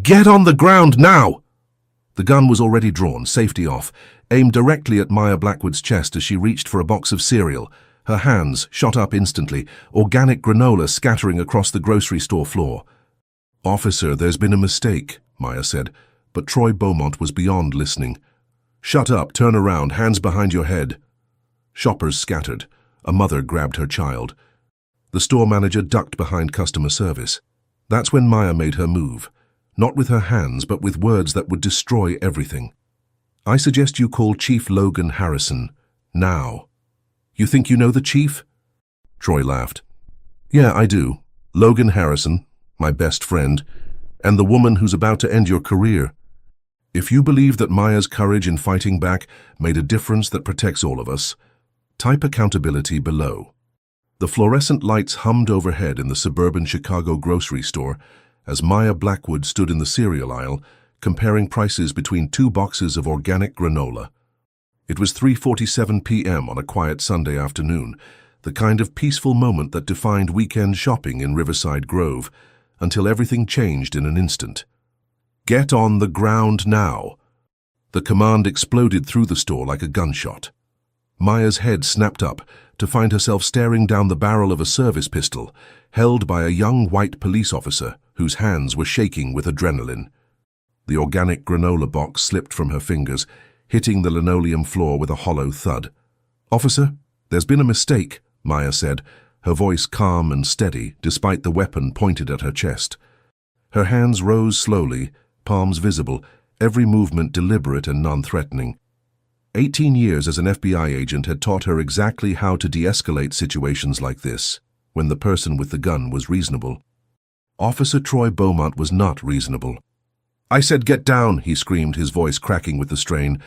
Get on the ground now! The gun was already drawn, safety off, aimed directly at Maya Blackwood's chest as she reached for a box of cereal. Her hands shot up instantly, organic granola scattering across the grocery store floor. "Officer, there's been a mistake," Maya said, but Troy Beaumont was beyond listening. "Shut up, turn around, hands behind your head." Shoppers scattered. A mother grabbed her child. The store manager ducked behind customer service. That's when Maya made her move. Not with her hands, but with words that would destroy everything. "I suggest you call Chief Logan Harrison. Now." "You think you know the chief?" Troy laughed. "Yeah, I do. Logan Harrison, my best friend, and the woman who's about to end your career. If you believe that Maya's courage in fighting back made a difference that protects all of us, type accountability below." The fluorescent lights hummed overhead in the suburban Chicago grocery store as Maya Blackwood stood in the cereal aisle, comparing prices between 2 boxes of organic granola. It was 3:47 p.m. on a quiet Sunday afternoon, the kind of peaceful moment that defined weekend shopping in Riverside Grove, until everything changed in an instant. "Get on the ground now!" The command exploded through the store like a gunshot. Maya's head snapped up to find herself staring down the barrel of a service pistol, held by a young white police officer whose hands were shaking with adrenaline. The organic granola box slipped from her fingers, hitting the linoleum floor with a hollow thud. "Officer, there's been a mistake," Maya said, her voice calm and steady despite the weapon pointed at her chest. Her hands rose slowly, palms visible, every movement deliberate and non-threatening. 18 years as an FBI agent had taught her exactly how to de-escalate situations like this, when the person with the gun was reasonable. Officer Troy Beaumont was not reasonable. "I said get down," he screamed, his voice cracking with the strain.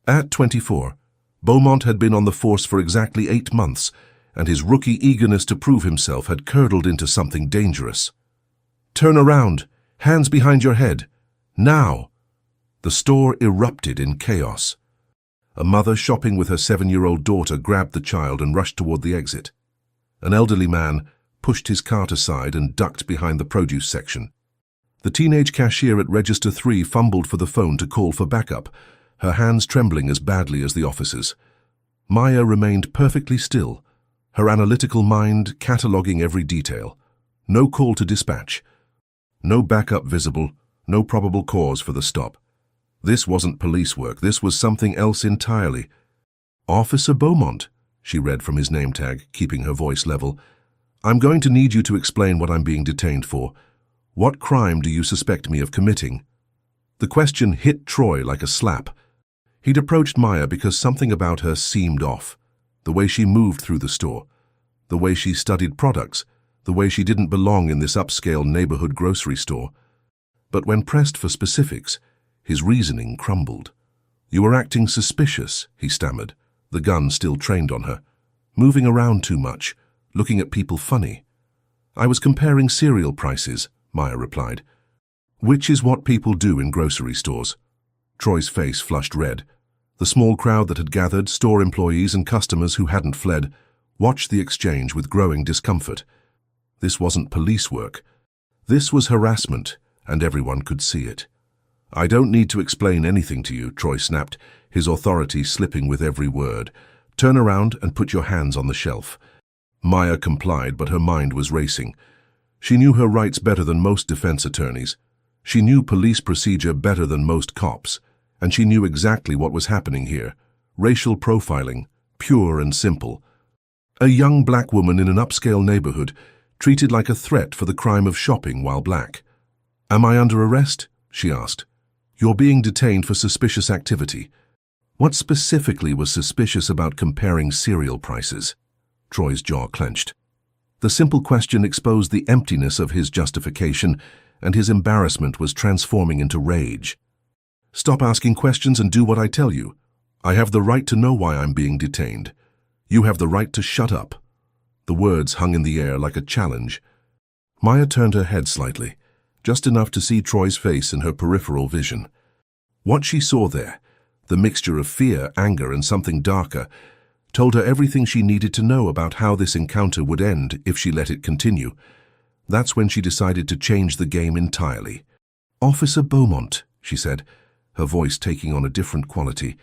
At 24, Beaumont had been on the force for exactly 8 months, and his rookie eagerness to prove himself had curdled into something dangerous. "Turn around, hands behind your head, now!" The store erupted in chaos. A mother shopping with her 7-year-old daughter grabbed the child and rushed toward the exit. An elderly man pushed his cart aside and ducked behind the produce section. The teenage cashier at Register 3 fumbled for the phone to call for backup, her hands trembling as badly as the officer's. Maya remained perfectly still, her analytical mind cataloging every detail. No call to dispatch. No backup visible, no probable cause for the stop. This wasn't police work, this was something else entirely. "Officer Beaumont," she read from his name tag, keeping her voice level. "I'm going to need you to explain what I'm being detained for. What crime do you suspect me of committing?" The question hit Troy like a slap. He'd approached Maya because something about her seemed off. The way she moved through the store, the way she studied products, the way she didn't belong in this upscale neighborhood grocery store. But when pressed for specifics, his reasoning crumbled. "You were acting suspicious," he stammered, the gun still trained on her. "Moving around too much, looking at people funny." "I was comparing cereal prices," Maya replied. "Which is what people do in grocery stores." Troy's face flushed red. The small crowd that had gathered, store employees and customers who hadn't fled, watched the exchange with growing discomfort. This wasn't police work. This was harassment, and everyone could see it. "I don't need to explain anything to you," Troy snapped, his authority slipping with every word. "Turn around and put your hands on the shelf." Maya complied, but her mind was racing. She knew her rights better than most defense attorneys. She knew police procedure better than most cops, and she knew exactly what was happening here. Racial profiling, pure and simple. A young black woman in an upscale neighborhood, treated like a threat for the crime of shopping while black. "Am I under arrest?" she asked. "You're being detained for suspicious activity." What specifically was suspicious about comparing cereal prices? Troy's jaw clenched. The simple question exposed the emptiness of his justification, and his embarrassment was transforming into rage. "Stop asking questions and do what I tell you. I have the right to know why I'm being detained. You have the right to shut up." The words hung in the air like a challenge. Maya turned her head slightly, just enough to see Troy's face in her peripheral vision. What she saw there, the mixture of fear, anger, and something darker, told her everything she needed to know about how this encounter would end if she let it continue. That's when she decided to change the game entirely. Officer Beaumont, she said, her voice taking on a different quality,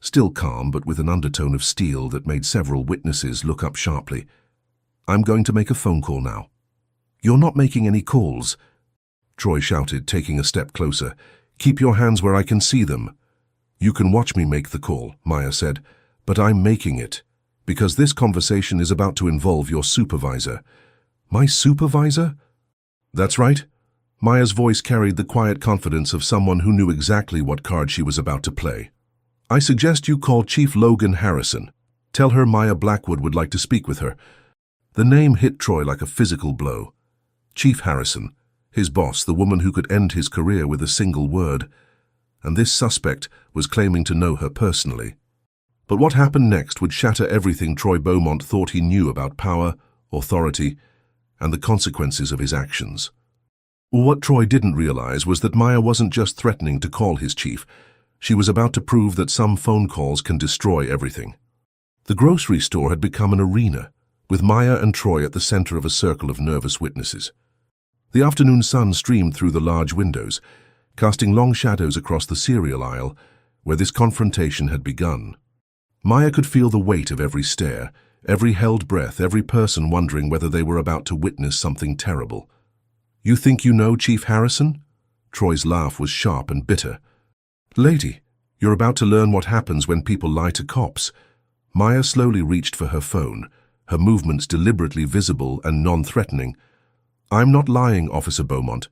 still calm but with an undertone of steel that made several witnesses look up sharply. I'm going to make a phone call now. You're not making any calls, Troy shouted, taking a step closer. Keep your hands where I can see them. You can watch me make the call, Maya said, but I'm making it, because this conversation is about to involve your supervisor. My supervisor? That's right. Maya's voice carried the quiet confidence of someone who knew exactly what card she was about to play. I suggest you call Chief Logan Harrison. Tell her Maya Blackwood would like to speak with her. The name hit Troy like a physical blow. Chief Harrison, his boss, the woman who could end his career with a single word. And this suspect was claiming to know her personally. But what happened next would shatter everything Troy Beaumont thought he knew about power, authority, and the consequences of his actions. What Troy didn't realize was that Maya wasn't just threatening to call his chief. She was about to prove that some phone calls can destroy everything. The grocery store had become an arena, with Maya and Troy at the center of a circle of nervous witnesses. The afternoon sun streamed through the large windows, casting long shadows across the cereal aisle, where this confrontation had begun. Maya could feel the weight of every stare, every held breath, every person wondering whether they were about to witness something terrible. You think you know Chief Harrison? Troy's laugh was sharp and bitter. Lady, you're about to learn what happens when people lie to cops. Maya slowly reached for her phone, her movements deliberately visible and non-threatening. I'm not lying, Officer Beaumont.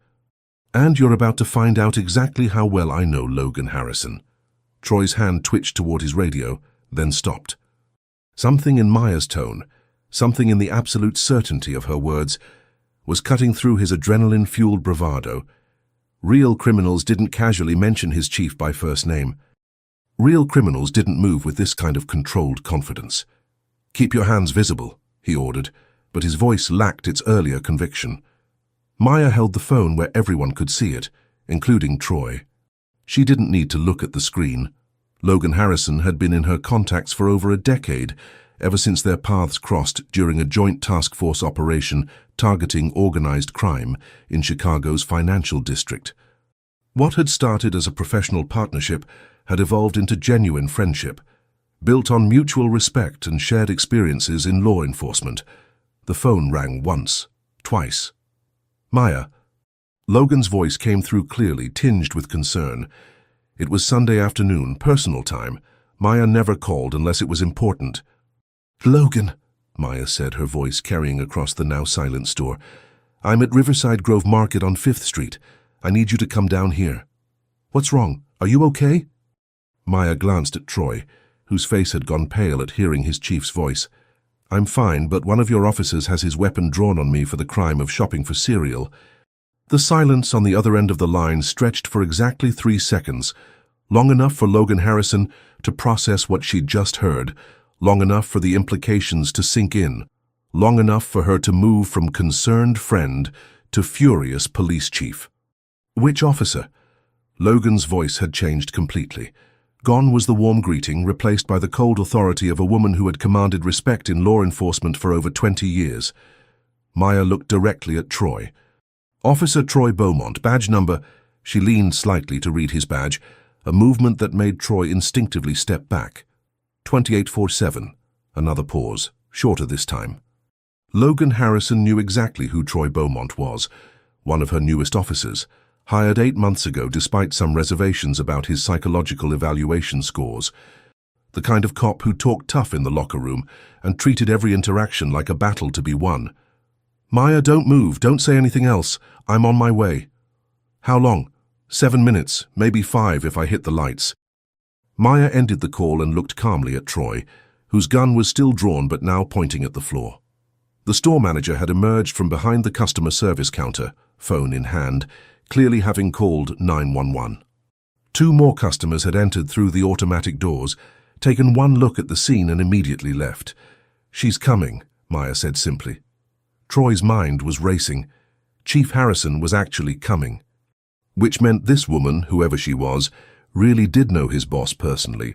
And you're about to find out exactly how well I know Logan Harrison. Troy's hand twitched toward his radio, then stopped. Something in Maya's tone, something in the absolute certainty of her words, was cutting through his adrenaline-fueled bravado. Real criminals didn't casually mention his chief by first name. Real criminals didn't move with this kind of controlled confidence. Keep your hands visible, he ordered, but his voice lacked its earlier conviction. Maya held the phone where everyone could see it, including Troy. She didn't need to look at the screen. Logan Harrison had been in her contacts for over a decade, ever since their paths crossed during a joint task force operation targeting organized crime in Chicago's financial district. What had started as a professional partnership had evolved into genuine friendship, built on mutual respect and shared experiences in law enforcement. The phone rang once, twice. Maya. Logan's voice came through clearly, tinged with concern. It was Sunday afternoon, personal time. Maya never called unless it was important. Logan, Maya said, her voice carrying across the now silent store. I'm at Riverside Grove Market on 5th Street. I need you to come down here. What's wrong? Are you okay? Maya glanced at Troy, whose face had gone pale at hearing his chief's voice. I'm fine, but one of your officers has his weapon drawn on me for the crime of shopping for cereal. The silence on the other end of the line stretched for exactly 3 seconds, long enough for Logan Harrison to process what she'd just heard, long enough for the implications to sink in, long enough for her to move from concerned friend to furious police chief. Which officer? Logan's voice had changed completely. Gone was the warm greeting, replaced by the cold authority of a woman who had commanded respect in law enforcement for over 20 years. Maya looked directly at Troy. Officer Troy Beaumont, badge number. She leaned slightly to read his badge, a movement that made Troy instinctively step back. 2847. Another pause, shorter this time. Logan Harrison knew exactly who Troy Beaumont was, one of her newest officers, hired 8 months ago despite some reservations about his psychological evaluation scores. The kind of cop who talked tough in the locker room and treated every interaction like a battle to be won. Maya, don't move, don't say anything else. I'm on my way. How long? 7 minutes, maybe 5 if I hit the lights. Maya ended the call and looked calmly at Troy, whose gun was still drawn but now pointing at the floor. The store manager had emerged from behind the customer service counter, phone in hand, clearly having called 911. 2 more customers had entered through the automatic doors, taken one look at the scene and immediately left. She's coming, Maya said simply. Troy's mind was racing. Chief Harrison was actually coming. Which meant this woman, whoever she was, really did know his boss personally.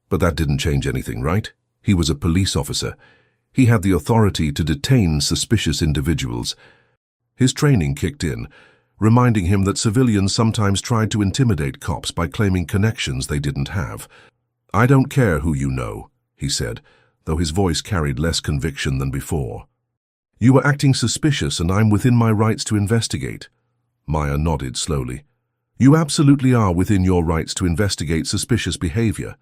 But that didn't change anything, right? He was a police officer. He had the authority to detain suspicious individuals. His training kicked in, reminding him that civilians sometimes tried to intimidate cops by claiming connections they didn't have. "I don't care who you know," he said, though his voice carried less conviction than before. "You are acting suspicious and I'm within my rights to investigate." Maya nodded slowly. "You absolutely are within your rights to investigate suspicious behavior.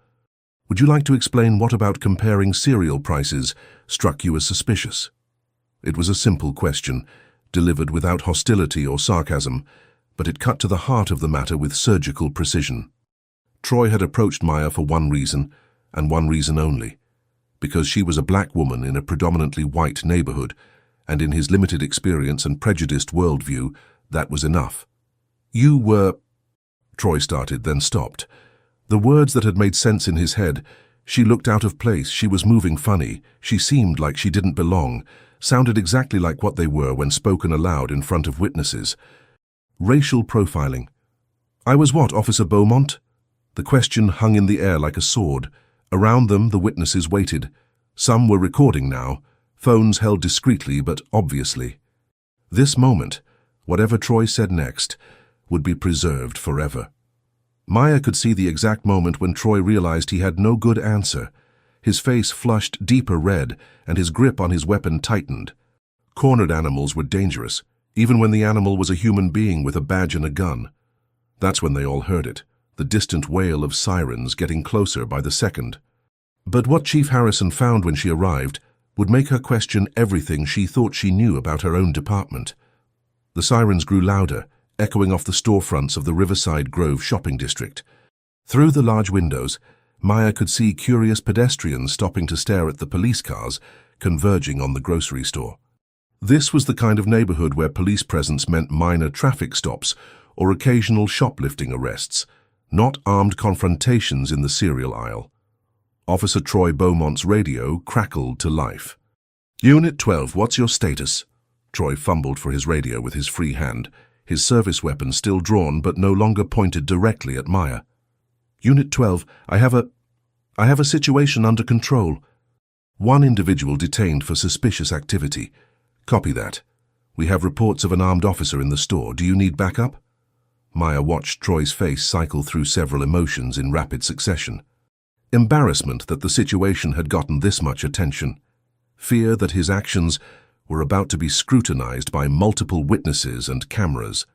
Would you like to explain what about comparing cereal prices struck you as suspicious?" It was a simple question, delivered without hostility or sarcasm, but it cut to the heart of the matter with surgical precision. Troy had approached Maya for one reason, and one reason only. Because she was a black woman in a predominantly white neighborhood, and in his limited experience and prejudiced worldview, that was enough. "You were—" Troy started, then stopped. The words that had made sense in his head, "She looked out of place, she was moving funny, she seemed like she didn't belong," sounded exactly like what they were when spoken aloud in front of witnesses. Racial profiling. "I was what, Officer Beaumont?" The question hung in the air like a sword. Around them, the witnesses waited. Some were recording now, phones held discreetly but obviously. This moment, whatever Troy said next, would be preserved forever. Maya could see the exact moment when Troy realized he had no good answer. His face flushed deeper red, and his grip on his weapon tightened. Cornered animals were dangerous, even when the animal was a human being with a badge and a gun. That's when they all heard it, the distant wail of sirens getting closer by the second. But what Chief Harrison found when she arrived would make her question everything she thought she knew about her own department. The sirens grew louder, echoing off the storefronts of the Riverside Grove shopping district. Through the large windows, Maya could see curious pedestrians stopping to stare at the police cars converging on the grocery store. This was the kind of neighborhood where police presence meant minor traffic stops or occasional shoplifting arrests, not armed confrontations in the cereal aisle. Officer Troy Beaumont's radio crackled to life. "Unit 12, what's your status?" Troy fumbled for his radio with his free hand, his service weapon still drawn but no longer pointed directly at Maya. "Unit 12, I have a situation under control. One individual detained for suspicious activity. Copy that. We have reports of an armed officer in the store. Do you need backup?" Maya watched Troy's face cycle through several emotions in rapid succession. Embarrassment that the situation had gotten this much attention. Fear that his actions were about to be scrutinized by multiple witnesses and cameras.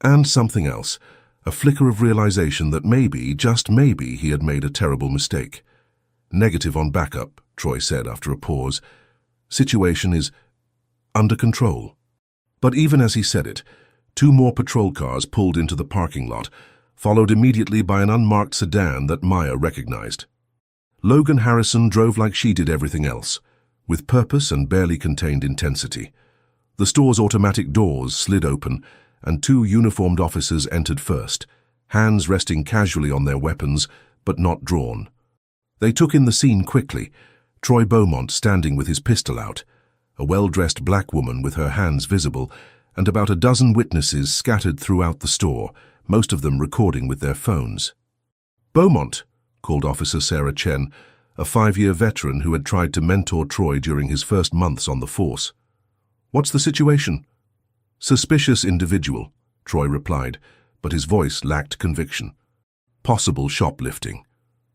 And something else, a flicker of realization that maybe, just maybe, he had made a terrible mistake. "Negative on backup," Troy said after a pause. "Situation is under control." But even as he said it, 2 more patrol cars pulled into the parking lot, followed immediately by an unmarked sedan that Maya recognized. Logan Harrison drove like she did everything else, with purpose and barely contained intensity. The store's automatic doors slid open, and 2 uniformed officers entered first, hands resting casually on their weapons, but not drawn. They took in the scene quickly, Troy Beaumont standing with his pistol out, a well-dressed black woman with her hands visible, and about a dozen witnesses scattered throughout the store, most of them recording with their phones. "Beaumont," called Officer Sarah Chen, a 5-year veteran who had tried to mentor Troy during his first months on the force. "What's the situation?" "Suspicious individual," Troy replied, but his voice lacked conviction. "Possible shoplifting."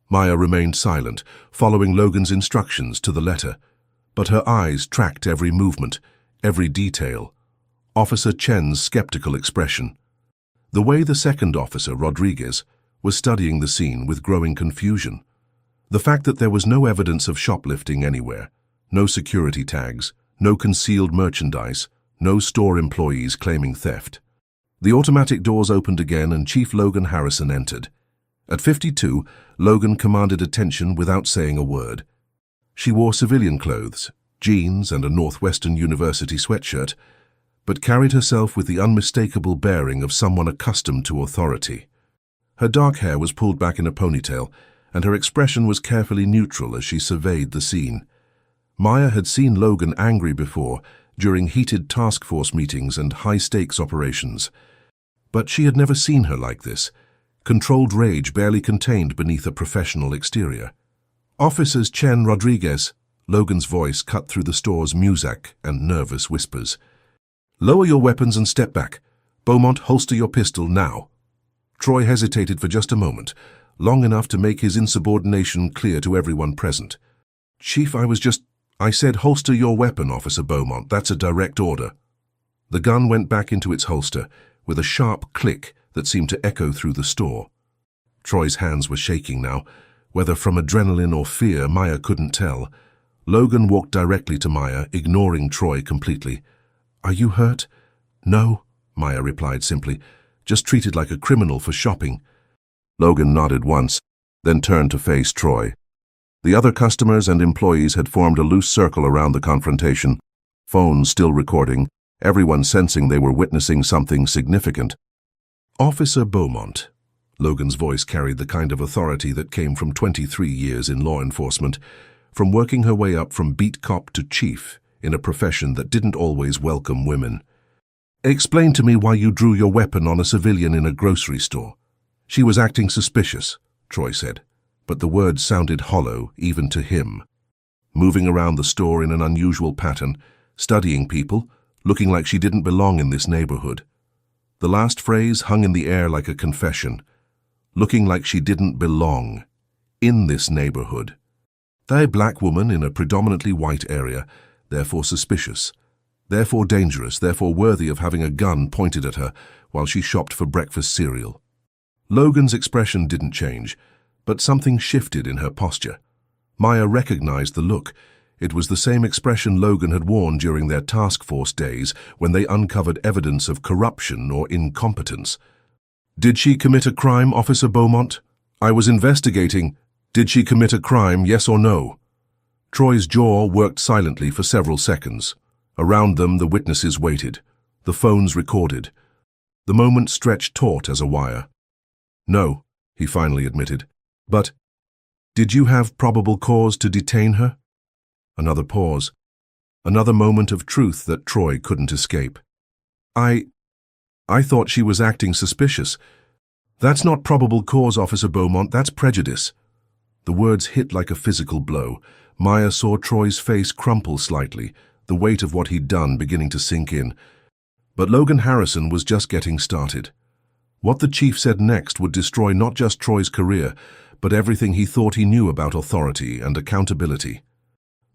Maya remained silent, following Logan's instructions to the letter, but her eyes tracked every movement, every detail. Officer Chen's skeptical expression. The way the second officer, Rodriguez, was studying the scene with growing confusion. The fact that there was no evidence of shoplifting anywhere, no security tags, no concealed merchandise, no store employees claiming theft. The automatic doors opened again and Chief Logan Harrison entered. At 52, Logan commanded attention without saying a word. She wore civilian clothes, jeans and a Northwestern University sweatshirt, but carried herself with the unmistakable bearing of someone accustomed to authority. Her dark hair was pulled back in a ponytail, and her expression was carefully neutral as she surveyed the scene. Maya had seen Logan angry before, during heated task force meetings and high-stakes operations. But she had never seen her like this, controlled rage barely contained beneath a professional exterior. "Officers Chen, Rodriguez," Logan's voice cut through the store's muzak and nervous whispers. "Lower your weapons and step back. Beaumont, holster your pistol now. Troy hesitated for just a moment, long enough to make his insubordination clear to everyone present. Chief, I said holster your weapon, Officer Beaumont. That's a direct order. The gun went back into its holster, with a sharp click that seemed to echo through the store. Troy's hands were shaking now. Whether from adrenaline or fear, Maya couldn't tell. Logan walked directly to Maya, ignoring Troy completely. Are you hurt? No, Maya replied simply. Just treated like a criminal for shopping. Logan nodded once, then turned to face Troy. The other customers and employees had formed a loose circle around the confrontation, phones still recording, everyone sensing they were witnessing something significant. Officer Beaumont. Logan's voice carried the kind of authority that came from 23 years in law enforcement, from working her way up from beat cop to chief in a profession that didn't always welcome women. Explain to me why you drew your weapon on a civilian in a grocery store. She was acting suspicious, Troy said, but the words sounded hollow even to him. Moving around the store in an unusual pattern, studying people, looking like she didn't belong in this neighborhood. The last phrase hung in the air like a confession. Looking like she didn't belong in this neighborhood. A black woman in a predominantly white area, therefore suspicious, therefore dangerous, therefore worthy of having a gun pointed at her while she shopped for breakfast cereal. Logan's expression didn't change, but something shifted in her posture. Maya recognized the look. It was the same expression Logan had worn during their task force days when they uncovered evidence of corruption or incompetence. Did she commit a crime, Officer Beaumont? I was investigating. Did she commit a crime, yes or no? Troy's jaw worked silently for several seconds. Around them, the witnesses waited. The phones recorded. The moment stretched taut as a wire. No, he finally admitted. But, did you have probable cause to detain her? Another pause. Another moment of truth that Troy couldn't escape. I thought she was acting suspicious. That's not probable cause, Officer Beaumont, that's prejudice. The words hit like a physical blow. Maya saw Troy's face crumple slightly, the weight of what he'd done beginning to sink in. But Logan Harrison was just getting started. What the chief said next would destroy not just Troy's career, but everything he thought he knew about authority and accountability.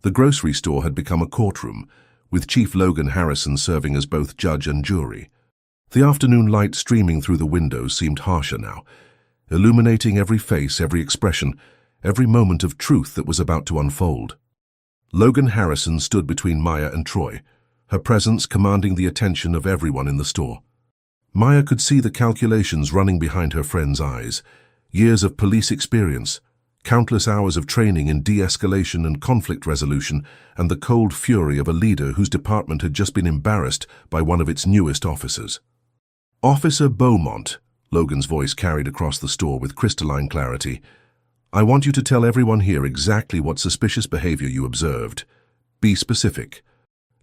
The grocery store had become a courtroom, with Chief Logan Harrison serving as both judge and jury. The afternoon light streaming through the windows seemed harsher now, illuminating every face, every expression, every moment of truth that was about to unfold. Logan Harrison stood between Maya and Troy, her presence commanding the attention of everyone in the store. Maya could see the calculations running behind her friend's eyes, years of police experience, countless hours of training in de-escalation and conflict resolution, and the cold fury of a leader whose department had just been embarrassed by one of its newest officers. Officer Beaumont, Logan's voice carried across the store with crystalline clarity. I want you to tell everyone here exactly what suspicious behavior you observed. Be specific.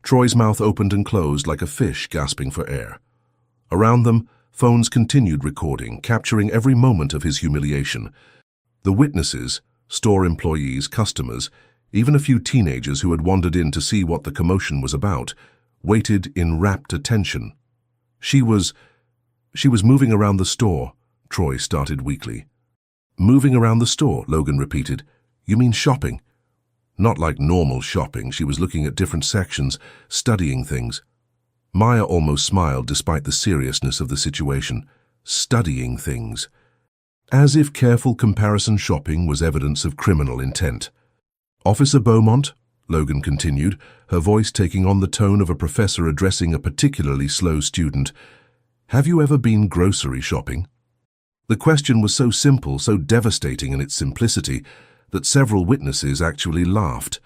Troy's mouth opened and closed like a fish gasping for air. Around them, phones continued recording, capturing every moment of his humiliation. The witnesses, store employees, customers, even a few teenagers who had wandered in to see what the commotion was about, waited in rapt attention. She was moving around the store, Troy started weakly. Moving around the store, Logan repeated. You mean shopping? Not like normal shopping. She was looking at different sections, studying things. Maya almost smiled despite the seriousness of the situation. Studying things. As if careful comparison shopping was evidence of criminal intent. Officer Beaumont, Logan continued, her voice taking on the tone of a professor addressing a particularly slow student. Have you ever been grocery shopping? The question was so simple, so devastating in its simplicity, that several witnesses actually laughed.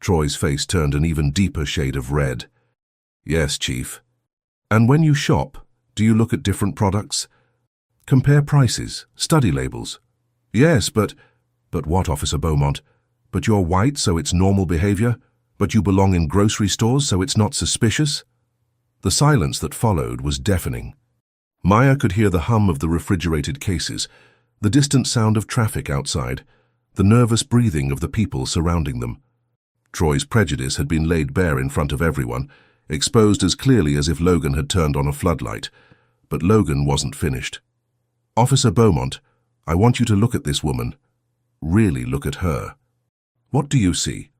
Troy's face turned an even deeper shade of red. Yes, Chief. And when you shop, do you look at different products? Compare prices, study labels. Yes, but what, Officer Beaumont? But you're white, so it's normal behavior? But you belong in grocery stores, so it's not suspicious? The silence that followed was deafening. Maya could hear the hum of the refrigerated cases, the distant sound of traffic outside, the nervous breathing of the people surrounding them. Troy's prejudice had been laid bare in front of everyone, exposed as clearly as if Logan had turned on a floodlight. But Logan wasn't finished. "Officer Beaumont, I want you to look at this woman. Really look at her." "What do you see?"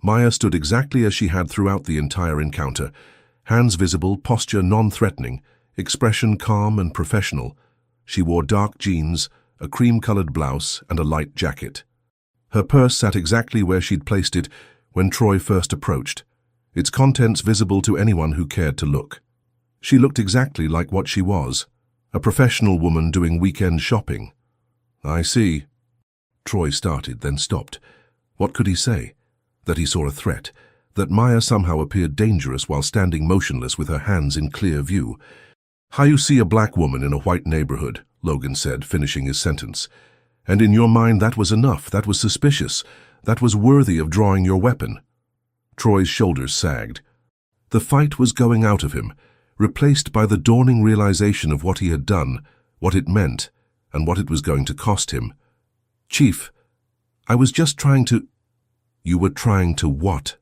Maya stood exactly as she had throughout the entire encounter. Hands visible, posture non-threatening, expression calm and professional. She wore dark jeans, a cream-colored blouse, and a light jacket. Her purse sat exactly where she'd placed it when Troy first approached, its contents visible to anyone who cared to look. She looked exactly like what she was, a professional woman doing weekend shopping. "I see." Troy started, then stopped. What could he say? That he saw a threat? That Maya somehow appeared dangerous while standing motionless with her hands in clear view? "How you see a black woman in a white neighborhood," Logan said, finishing his sentence. "And in your mind that was enough, that was suspicious, that was worthy of drawing your weapon." Troy's shoulders sagged. The fight was going out of him, replaced by the dawning realization of what he had done, what it meant, and what it was going to cost him. "Chief, I was just trying to—" "You were trying to what?"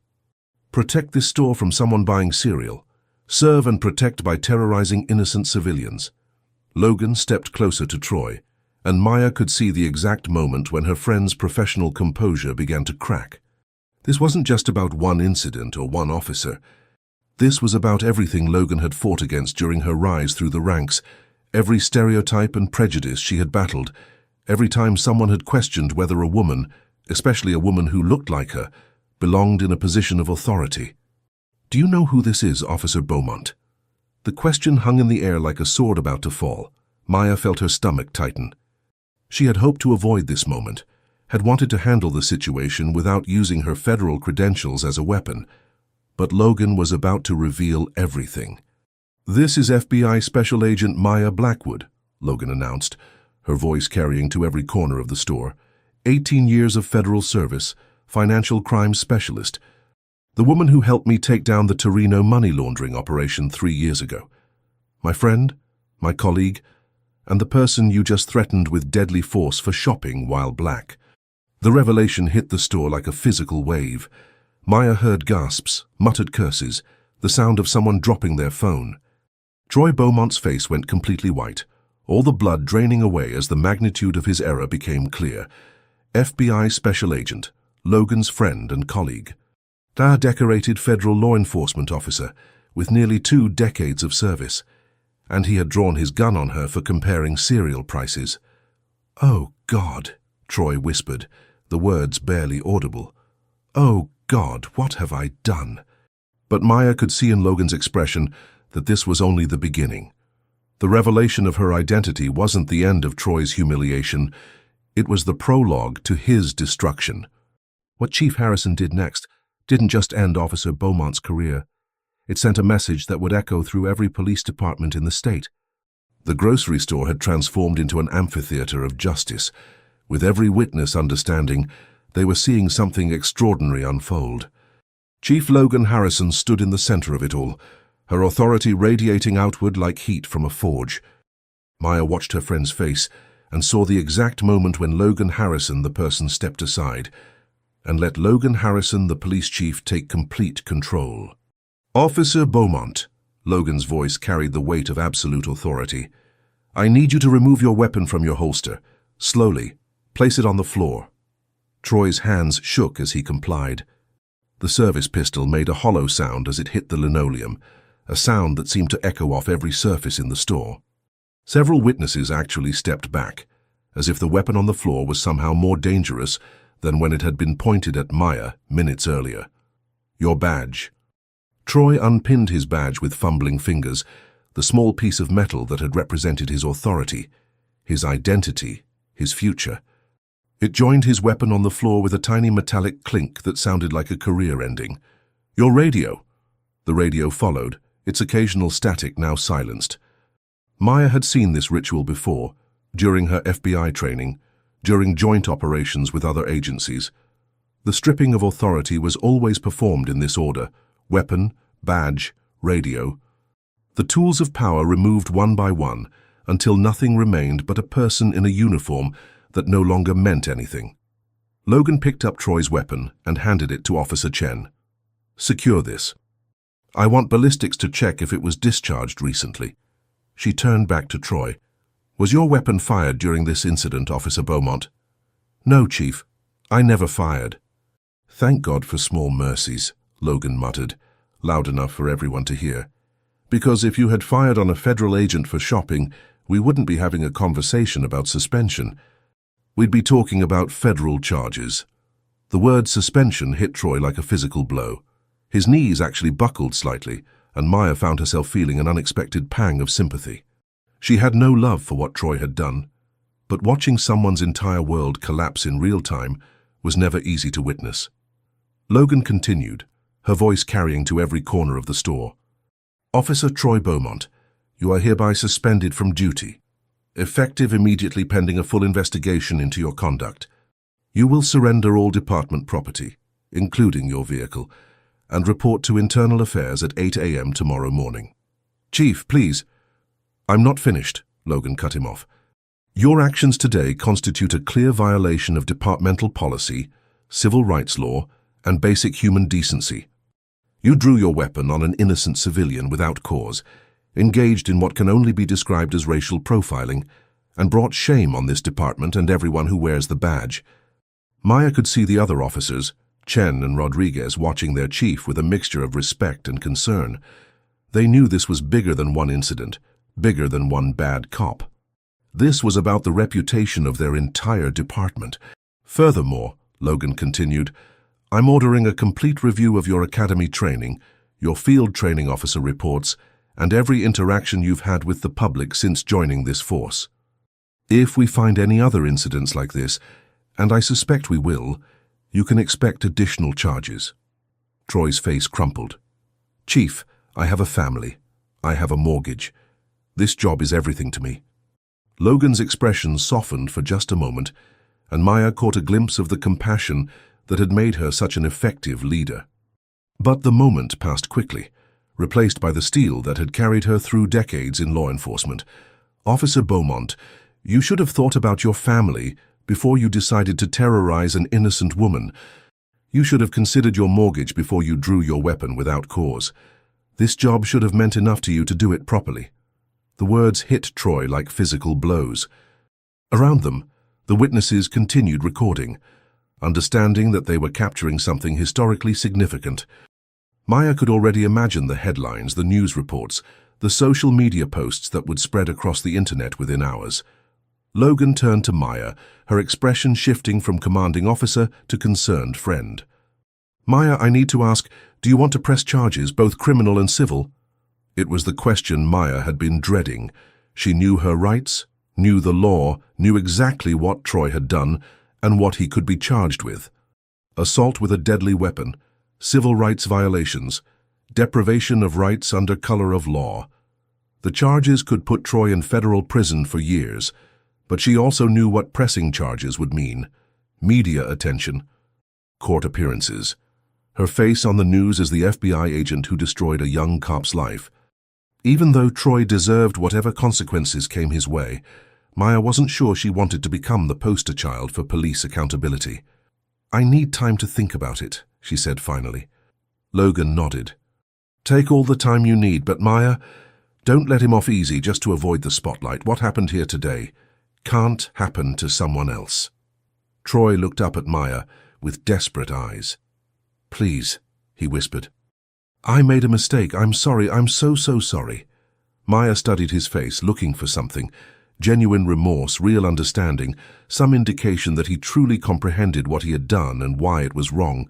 "Protect this store from someone buying cereal. Serve and protect by terrorizing innocent civilians." Logan stepped closer to Troy, and Maya could see the exact moment when her friend's professional composure began to crack. This wasn't just about one incident or one officer. This was about everything Logan had fought against during her rise through the ranks, every stereotype and prejudice she had battled, every time someone had questioned whether a woman, especially a woman who looked like her, belonged in a position of authority. "Do you know who this is, Officer Beaumont?" The question hung in the air like a sword about to fall. Maya felt her stomach tighten. She had hoped to avoid this moment, had wanted to handle the situation without using her federal credentials as a weapon. But Logan was about to reveal everything. "This is FBI Special Agent Maya Blackwood," Logan announced, her voice carrying to every corner of the store. 18 years of federal service, financial crimes specialist. The woman who helped me take down the Torino money laundering operation 3 years ago. My friend, my colleague, and the person you just threatened with deadly force for shopping while black. The revelation hit the store like a physical wave. Maya heard gasps, muttered curses, the sound of someone dropping their phone. Troy Beaumont's face went completely white, all the blood draining away as the magnitude of his error became clear. FBI Special Agent, Logan's friend and colleague. A decorated federal law enforcement officer with nearly 2 decades of service. And he had drawn his gun on her for comparing cereal prices. "Oh, God," Troy whispered, the words barely audible. "Oh, God, what have I done?" But Maya could see in Logan's expression that this was only the beginning. The revelation of her identity wasn't the end of Troy's humiliation. It was the prologue to his destruction. What Chief Harrison did next didn't just end Officer Beaumont's career. It sent a message that would echo through every police department in the state. The grocery store had transformed into an amphitheater of justice. With every witness understanding, they were seeing something extraordinary unfold. Chief Logan Harrison stood in the center of it all, her authority radiating outward like heat from a forge. Maya watched her friend's face and saw the exact moment when Logan Harrison, the person, stepped aside and let Logan Harrison, the police chief, take complete control. "Officer Beaumont," Logan's voice carried the weight of absolute authority. "I need you to remove your weapon from your holster. Slowly. Place it on the floor." Troy's hands shook as he complied. The service pistol made a hollow sound as it hit the linoleum, a sound that seemed to echo off every surface in the store. Several witnesses actually stepped back, as if the weapon on the floor was somehow more dangerous than when it had been pointed at Maya minutes earlier. "Your badge." Troy unpinned his badge with fumbling fingers, the small piece of metal that had represented his authority, his identity, his future. It joined his weapon on the floor with a tiny metallic clink that sounded like a career ending. "Your radio." The radio followed, its occasional static now silenced. Maya had seen this ritual before, during her FBI training, during joint operations with other agencies. The stripping of authority was always performed in this order: weapon, badge, radio. The tools of power removed one by one, until nothing remained but a person in a uniform that no longer meant anything. Logan picked up Troy's weapon and handed it to Officer Chen. "Secure this. I want ballistics to check if it was discharged recently." She turned back to Troy. Was your weapon fired during this incident, Officer Beaumont? No, Chief. I never fired. Thank God for small mercies, Logan muttered, loud enough for everyone to hear. Because if you had fired on a federal agent for shopping, we wouldn't be having a conversation about suspension. We'd be talking about federal charges. The word suspension hit Troy like a physical blow. His knees actually buckled slightly, and Maya found herself feeling an unexpected pang of sympathy. She had no love for what Troy had done, but watching someone's entire world collapse in real time was never easy to witness. Logan continued, her voice carrying to every corner of the store. Officer Troy Beaumont, you are hereby suspended from duty, effective immediately pending a full investigation into your conduct. You will surrender all department property, including your vehicle, and report to Internal Affairs at 8 a.m. tomorrow morning. Chief, please. I'm not finished, Logan cut him off. Your actions today constitute a clear violation of departmental policy, civil rights law, and basic human decency. You drew your weapon on an innocent civilian without cause, engaged in what can only be described as racial profiling, and brought shame on this department and everyone who wears the badge. Maya could see the other officers, Chen and Rodriguez, watching their chief with a mixture of respect and concern. They knew this was bigger than one incident, bigger than one bad cop. This was about the reputation of their entire department. Furthermore, Logan continued, I'm ordering a complete review of your academy training, your field training officer reports, and every interaction you've had with the public since joining this force. If we find any other incidents like this, and I suspect we will, you can expect additional charges. Troy's face crumpled. Chief, I have a family. I have a mortgage. This job is everything to me. Logan's expression softened for just a moment, and Maya caught a glimpse of the compassion that had made her such an effective leader. But the moment passed quickly, replaced by the steel that had carried her through decades in law enforcement. Officer Beaumont, you should have thought about your family before you decided to terrorize an innocent woman. You should have considered your mortgage before you drew your weapon without cause. This job should have meant enough to you to do it properly. The words hit Troy like physical blows. Around them, the witnesses continued recording, understanding that they were capturing something historically significant. Maya could already imagine the headlines, the news reports, the social media posts that would spread across the internet within hours. Logan turned to Maya, her expression shifting from commanding officer to concerned friend. Maya, I need to ask, do you want to press charges, both criminal and civil? It was the question Maya had been dreading. She knew her rights, knew the law, knew exactly what Troy had done and what he could be charged with. Assault with a deadly weapon, civil rights violations, deprivation of rights under color of law. The charges could put Troy in federal prison for years, but she also knew what pressing charges would mean. Media attention, court appearances, her face on the news as the FBI agent who destroyed a young cop's life. Even though Troy deserved whatever consequences came his way, Maya wasn't sure she wanted to become the poster child for police accountability. I need time to think about it, she said finally. Logan nodded. Take all the time you need, but Maya, don't let him off easy just to avoid the spotlight. What happened here today can't happen to someone else. Troy looked up at Maya with desperate eyes. Please, he whispered. I made a mistake. I'm sorry. I'm so sorry. Maya studied his face, looking for something. Genuine remorse, real understanding, some indication that he truly comprehended what he had done and why it was wrong.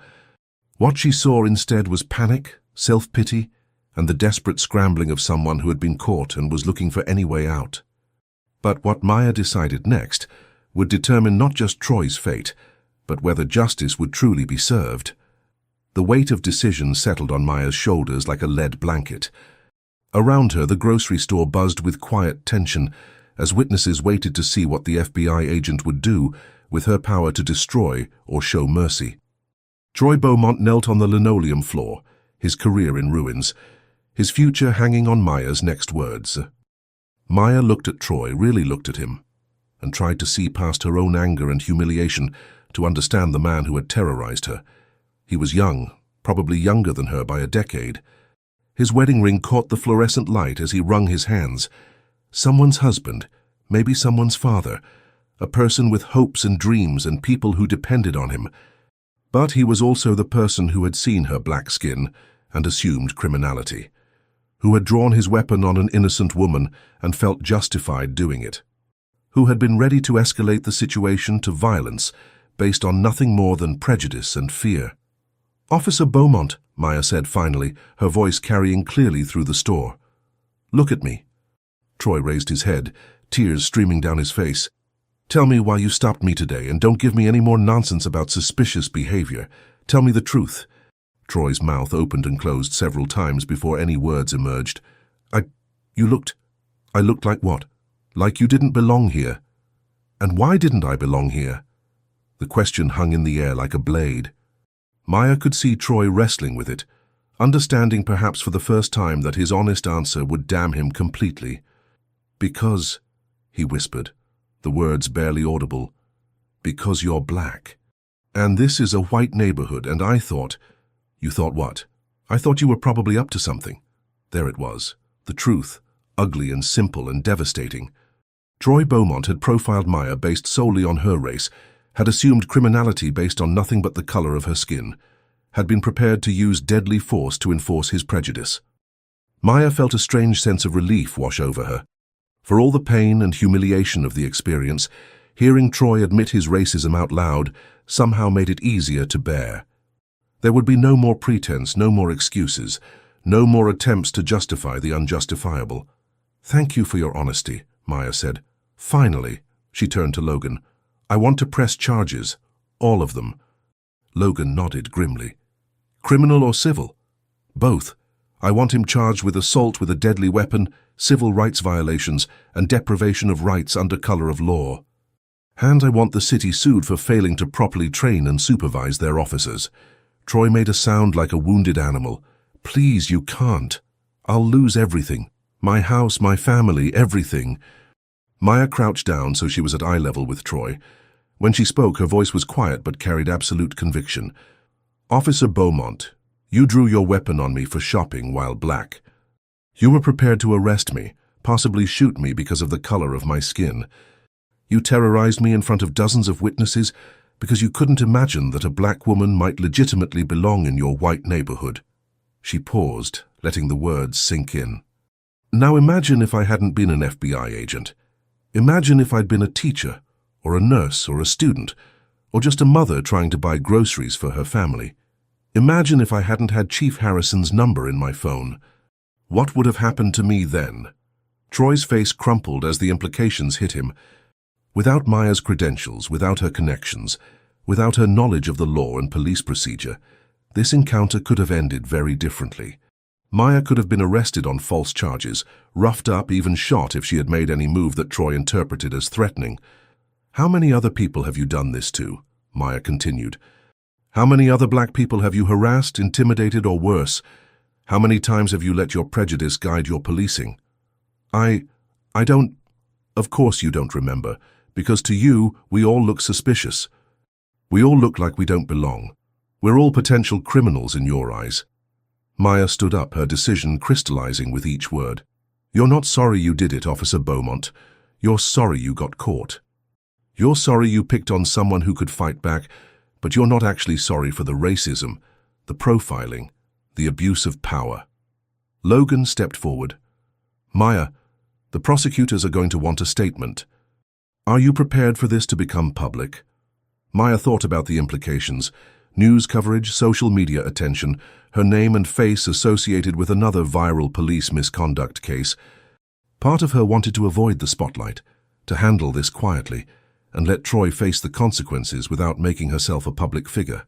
What she saw instead was panic, self-pity, and the desperate scrambling of someone who had been caught and was looking for any way out. But what Maya decided next would determine not just Troy's fate, but whether justice would truly be served. The weight of decision settled on Maya's shoulders like a lead blanket. Around her, the grocery store buzzed with quiet tension as witnesses waited to see what the FBI agent would do with her power to destroy or show mercy. Troy Beaumont knelt on the linoleum floor, his career in ruins, his future hanging on Maya's next words. Maya looked at Troy, really looked at him, and tried to see past her own anger and humiliation to understand the man who had terrorized her. He was young, probably younger than her by a decade. His wedding ring caught the fluorescent light as he wrung his hands, Someone's husband, maybe someone's father, a person with hopes and dreams and people who depended on him. But he was also the person who had seen her black skin and assumed criminality, who had drawn his weapon on an innocent woman and felt justified doing it, who had been ready to escalate the situation to violence based on nothing more than prejudice and fear. "Officer Beaumont," Maya said finally, her voice carrying clearly through the store. "Look at me." Troy raised his head, tears streaming down his face. "Tell me why you stopped me today, and don't give me any more nonsense about suspicious behavior. Tell me the truth." Troy's mouth opened and closed several times before any words emerged. I looked like what? Like you didn't belong here. And why didn't I belong here?" The question hung in the air like a blade. Maya could see Troy wrestling with it, understanding perhaps for the first time that his honest answer would damn him completely. "Because," he whispered, the words barely audible, "because you're black. And this is a white neighborhood, and I thought—" "You thought what?" "I thought you were probably up to something." There it was, the truth, ugly and simple and devastating. Troy Beaumont had profiled Maya based solely on her race, had assumed criminality based on nothing but the color of her skin, had been prepared to use deadly force to enforce his prejudice. Maya felt a strange sense of relief wash over her. For all the pain and humiliation of the experience, hearing Troy admit his racism out loud somehow made it easier to bear. There would be no more pretense, no more excuses, no more attempts to justify the unjustifiable. "Thank you for your honesty," Maya said. "Finally," she turned to Logan. "I want to press charges, all of them." Logan nodded grimly. "Criminal or civil?" "Both. I want him charged with assault with a deadly weapon, civil rights violations, and deprivation of rights under color of law. And I want the city sued for failing to properly train and supervise their officers." Troy made a sound like a wounded animal. "Please, you can't. I'll lose everything. My house, my family, everything." Maya crouched down so she was at eye level with Troy. When she spoke, her voice was quiet but carried absolute conviction. "Officer Beaumont, you drew your weapon on me for shopping while black. You were prepared to arrest me, possibly shoot me because of the color of my skin. You terrorized me in front of dozens of witnesses because you couldn't imagine that a black woman might legitimately belong in your white neighborhood." She paused, letting the words sink in. "Now imagine if I hadn't been an FBI agent. Imagine if I'd been a teacher, or a nurse, or a student, or just a mother trying to buy groceries for her family. Imagine if I hadn't had Chief Harrison's number in my phone. What would have happened to me then?" Troy's face crumpled as the implications hit him. Without Maya's credentials, without her connections, without her knowledge of the law and police procedure, this encounter could have ended very differently. Maya could have been arrested on false charges, roughed up, even shot if she had made any move that Troy interpreted as threatening. "How many other people have you done this to?" Maya continued. "How many other black people have you harassed, intimidated, or worse? How many times have you let your prejudice guide your policing?" I don't... Of course you don't remember, because to you, we all look suspicious. We all look like we don't belong. We're all potential criminals in your eyes." Maya stood up, her decision crystallizing with each word. "You're not sorry you did it, Officer Beaumont. You're sorry you got caught. You're sorry you picked on someone who could fight back, but you're not actually sorry for the racism, the profiling, the abuse of power." Logan stepped forward. "Maya, the prosecutors are going to want a statement. Are you prepared for this to become public?" Maya thought about the implications. News coverage, social media attention, her name and face associated with another viral police misconduct case. Part of her wanted to avoid the spotlight, to handle this quietly, and let Troy face the consequences without making herself a public figure.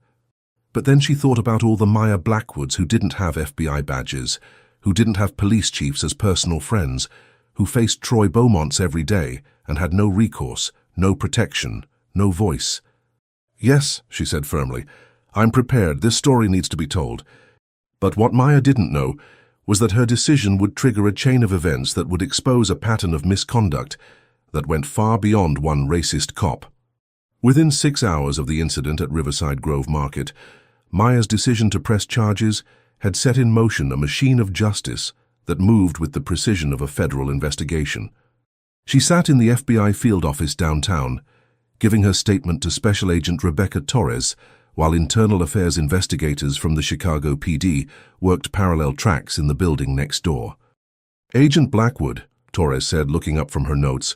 But then she thought about all the Maya Blackwoods who didn't have FBI badges, who didn't have police chiefs as personal friends, who faced Troy Beaumonts every day and had no recourse, no protection, no voice. "Yes," she said firmly, "I'm prepared. This story needs to be told." But what Maya didn't know was that her decision would trigger a chain of events that would expose a pattern of misconduct that went far beyond one racist cop. Within 6 hours of the incident at Riverside Grove Market, Maya's decision to press charges had set in motion a machine of justice that moved with the precision of a federal investigation. She sat in the FBI field office downtown, giving her statement to Special Agent Rebecca Torres, while internal affairs investigators from the Chicago PD worked parallel tracks in the building next door. "Agent Blackwood," Torres said, looking up from her notes,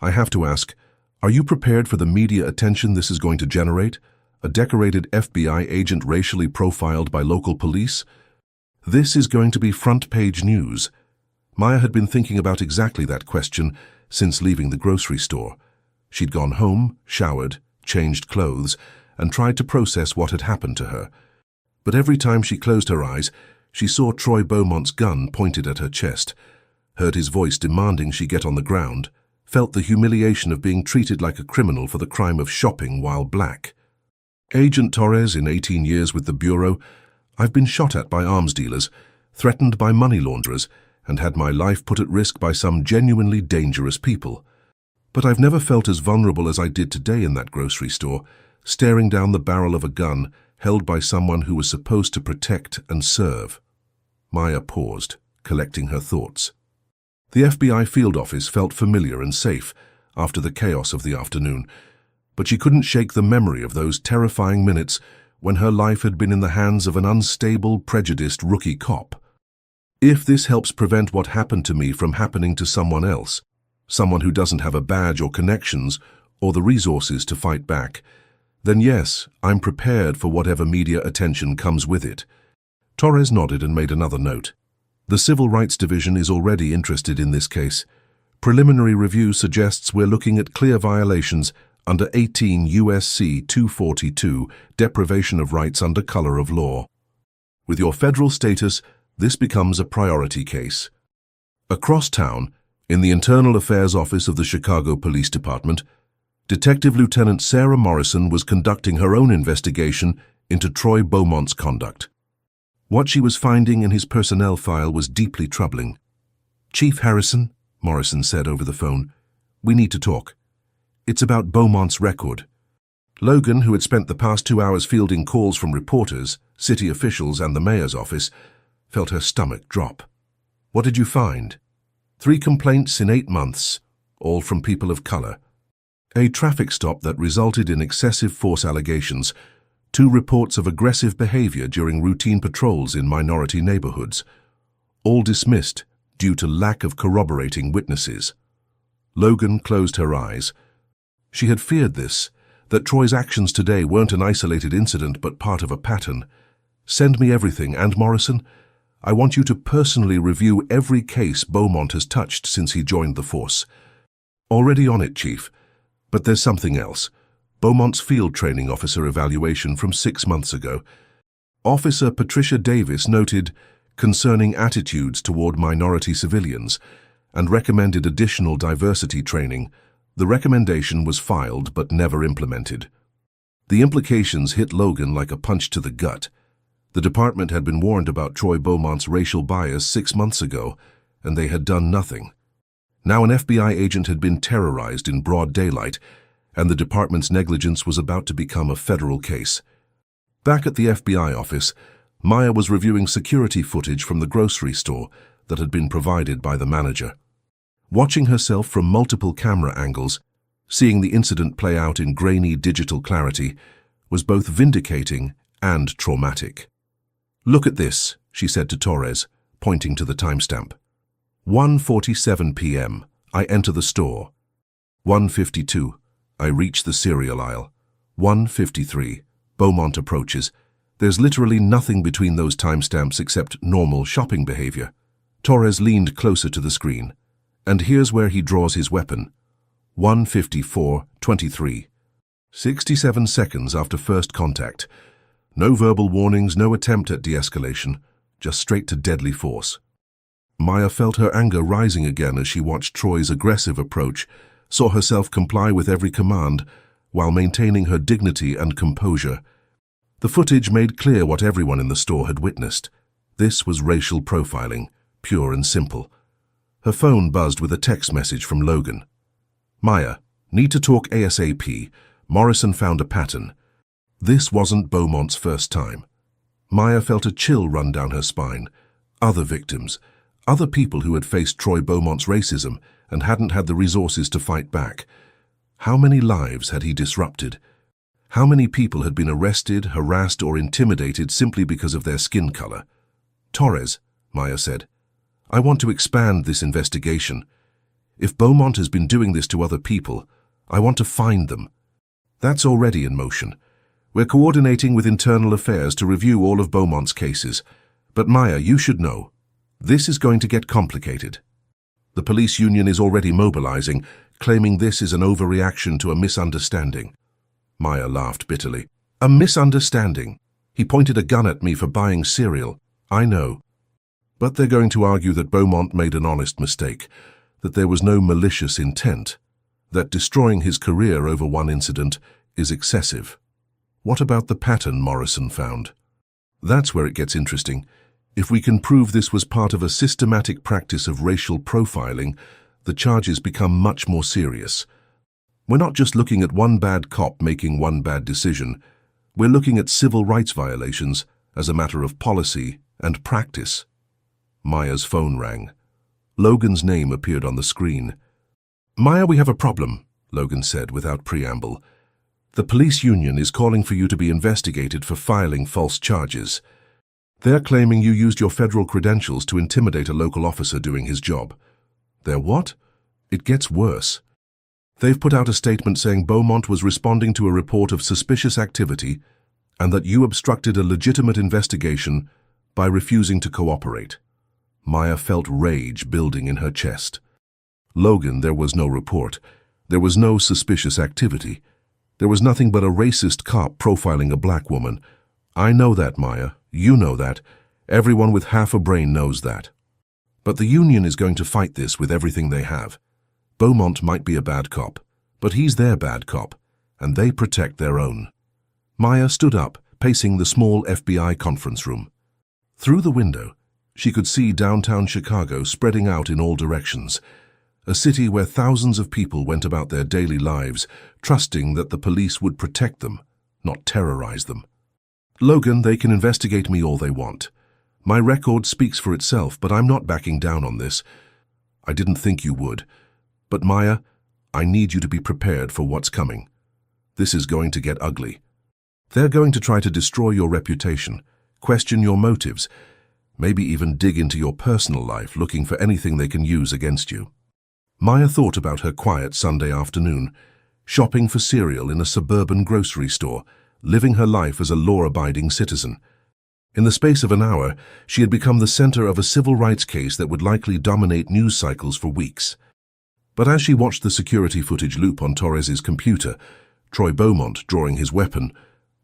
"I have to ask, are you prepared for the media attention this is going to generate? A decorated FBI agent racially profiled by local police? This is going to be front-page news." Maya had been thinking about exactly that question since leaving the grocery store. She'd gone home, showered, changed clothes, and tried to process what had happened to her. But every time she closed her eyes, she saw Troy Beaumont's gun pointed at her chest, heard his voice demanding she get on the ground, felt the humiliation of being treated like a criminal for the crime of shopping while black. "Agent Torres, in 18 years with the Bureau, I've been shot at by arms dealers, threatened by money launderers, and had my life put at risk by some genuinely dangerous people. But I've never felt as vulnerable as I did today in that grocery store, staring down the barrel of a gun held by someone who was supposed to protect and serve." Maya paused, collecting her thoughts. The FBI field office felt familiar and safe after the chaos of the afternoon, but she couldn't shake the memory of those terrifying minutes when her life had been in the hands of an unstable, prejudiced rookie cop. If this helps prevent what happened to me from happening to someone else, someone who doesn't have a badge or connections or the resources to fight back, then yes, I'm prepared for whatever media attention comes with it. Torres nodded and made another note. "The Civil Rights Division is already interested in this case. Preliminary review suggests we're looking at clear violations under 18 U.S.C. 242, deprivation of rights under color of law. With your federal status, this becomes a priority case." Across town, in the Internal Affairs Office of the Chicago Police Department, Detective Lieutenant Sarah Morrison was conducting her own investigation into Troy Beaumont's conduct. What she was finding in his personnel file was deeply troubling. "Chief Harrison," Morrison said over the phone, "we need to talk. It's about Beaumont's record." Logan, who had spent the past 2 hours fielding calls from reporters, city officials, and the mayor's office, felt her stomach drop. "What did you find?" 3 complaints in 8 months, all from people of color. A traffic stop that resulted in excessive force allegations, 2 reports of aggressive behavior during routine patrols in minority neighborhoods, all dismissed due to lack of corroborating witnesses. Logan closed her eyes. She had feared this, that Troy's actions today weren't an isolated incident but part of a pattern. "Send me everything, and Morrison, I want you to personally review every case Beaumont has touched since he joined the force." "Already on it, Chief. But there's something else. Beaumont's field training officer evaluation from 6 months ago. Officer Patricia Davis noted concerning attitudes toward minority civilians and recommended additional diversity training. The recommendation was filed but never implemented." The implications hit Logan like a punch to the gut. The department had been warned about Troy Beaumont's racial bias 6 months ago, and they had done nothing. Now an FBI agent had been terrorized in broad daylight, and the department's negligence was about to become a federal case. Back at the FBI office, Maya was reviewing security footage from the grocery store that had been provided by the manager. Watching herself from multiple camera angles, seeing the incident play out in grainy digital clarity, was both vindicating and traumatic. "Look at this," she said to Torres, pointing to the timestamp. 1:47 p.m. I enter the store. 1:52. I reach the cereal aisle. 1:53. Beaumont approaches. There's literally nothing between those timestamps except normal shopping behavior. Torres leaned closer to the screen. And here's where he draws his weapon. 1:54:23. 67 seconds after first contact. No verbal warnings, no attempt at de-escalation, just straight to deadly force. Maya felt her anger rising again as she watched Troy's aggressive approach, saw herself comply with every command, while maintaining her dignity and composure. The footage made clear what everyone in the store had witnessed. This was racial profiling, pure and simple. Her phone buzzed with a text message from Logan. "Maya, need to talk ASAP. Morrison found a pattern." This wasn't Beaumont's first time. Maya felt a chill run down her spine. Other victims, Other people who had faced Troy Beaumont's racism and hadn't had the resources to fight back. How many lives had he disrupted? How many people had been arrested, harassed, or intimidated simply because of their skin color? Torres, Maya said, I want to expand this investigation. If Beaumont has been doing this to other people, I want to find them. That's already in motion. We're coordinating with Internal Affairs to review all of Beaumont's cases. But Maya, you should know, this is going to get complicated. The police union is already mobilizing, claiming this is an overreaction to a misunderstanding. Maya laughed bitterly. A misunderstanding? He pointed a gun at me for buying cereal. I know. But they're going to argue that Beaumont made an honest mistake, that there was no malicious intent, that destroying his career over one incident is excessive. What about the pattern Morrison found? That's where it gets interesting. If we can prove this was part of a systematic practice of racial profiling, the charges become much more serious. We're not just looking at one bad cop making one bad decision. We're looking at civil rights violations as a matter of policy and practice. Maya's phone rang. Logan's name appeared on the screen. Maya, we have a problem, Logan said without preamble. The police union is calling for you to be investigated for filing false charges. They're claiming you used your federal credentials to intimidate a local officer doing his job. They're what? It gets worse. They've put out a statement saying Beaumont was responding to a report of suspicious activity and that you obstructed a legitimate investigation by refusing to cooperate. Maya felt rage building in her chest. Logan, there was no report. There was no suspicious activity. There was nothing but a racist cop profiling a black woman. I know that, Maya. You know that. Everyone with half a brain knows that. But the union is going to fight this with everything they have. Beaumont might be a bad cop, but he's their bad cop, and they protect their own. Maya stood up, pacing the small FBI conference room. Through the window, she could see downtown Chicago spreading out in all directions, a city where thousands of people went about their daily lives, trusting that the police would protect them, not terrorize them. Logan, they can investigate me all they want. My record speaks for itself, but I'm not backing down on this. I didn't think you would. But Maya, I need you to be prepared for what's coming. This is going to get ugly. They're going to try to destroy your reputation, question your motives, maybe even dig into your personal life looking for anything they can use against you. Maya thought about her quiet Sunday afternoon, shopping for cereal in a suburban grocery store, living her life as a law-abiding citizen. In the space of an hour, she had become the center of a civil rights case that would likely dominate news cycles for weeks. But as she watched the security footage loop on Torres's computer, Troy Beaumont drawing his weapon,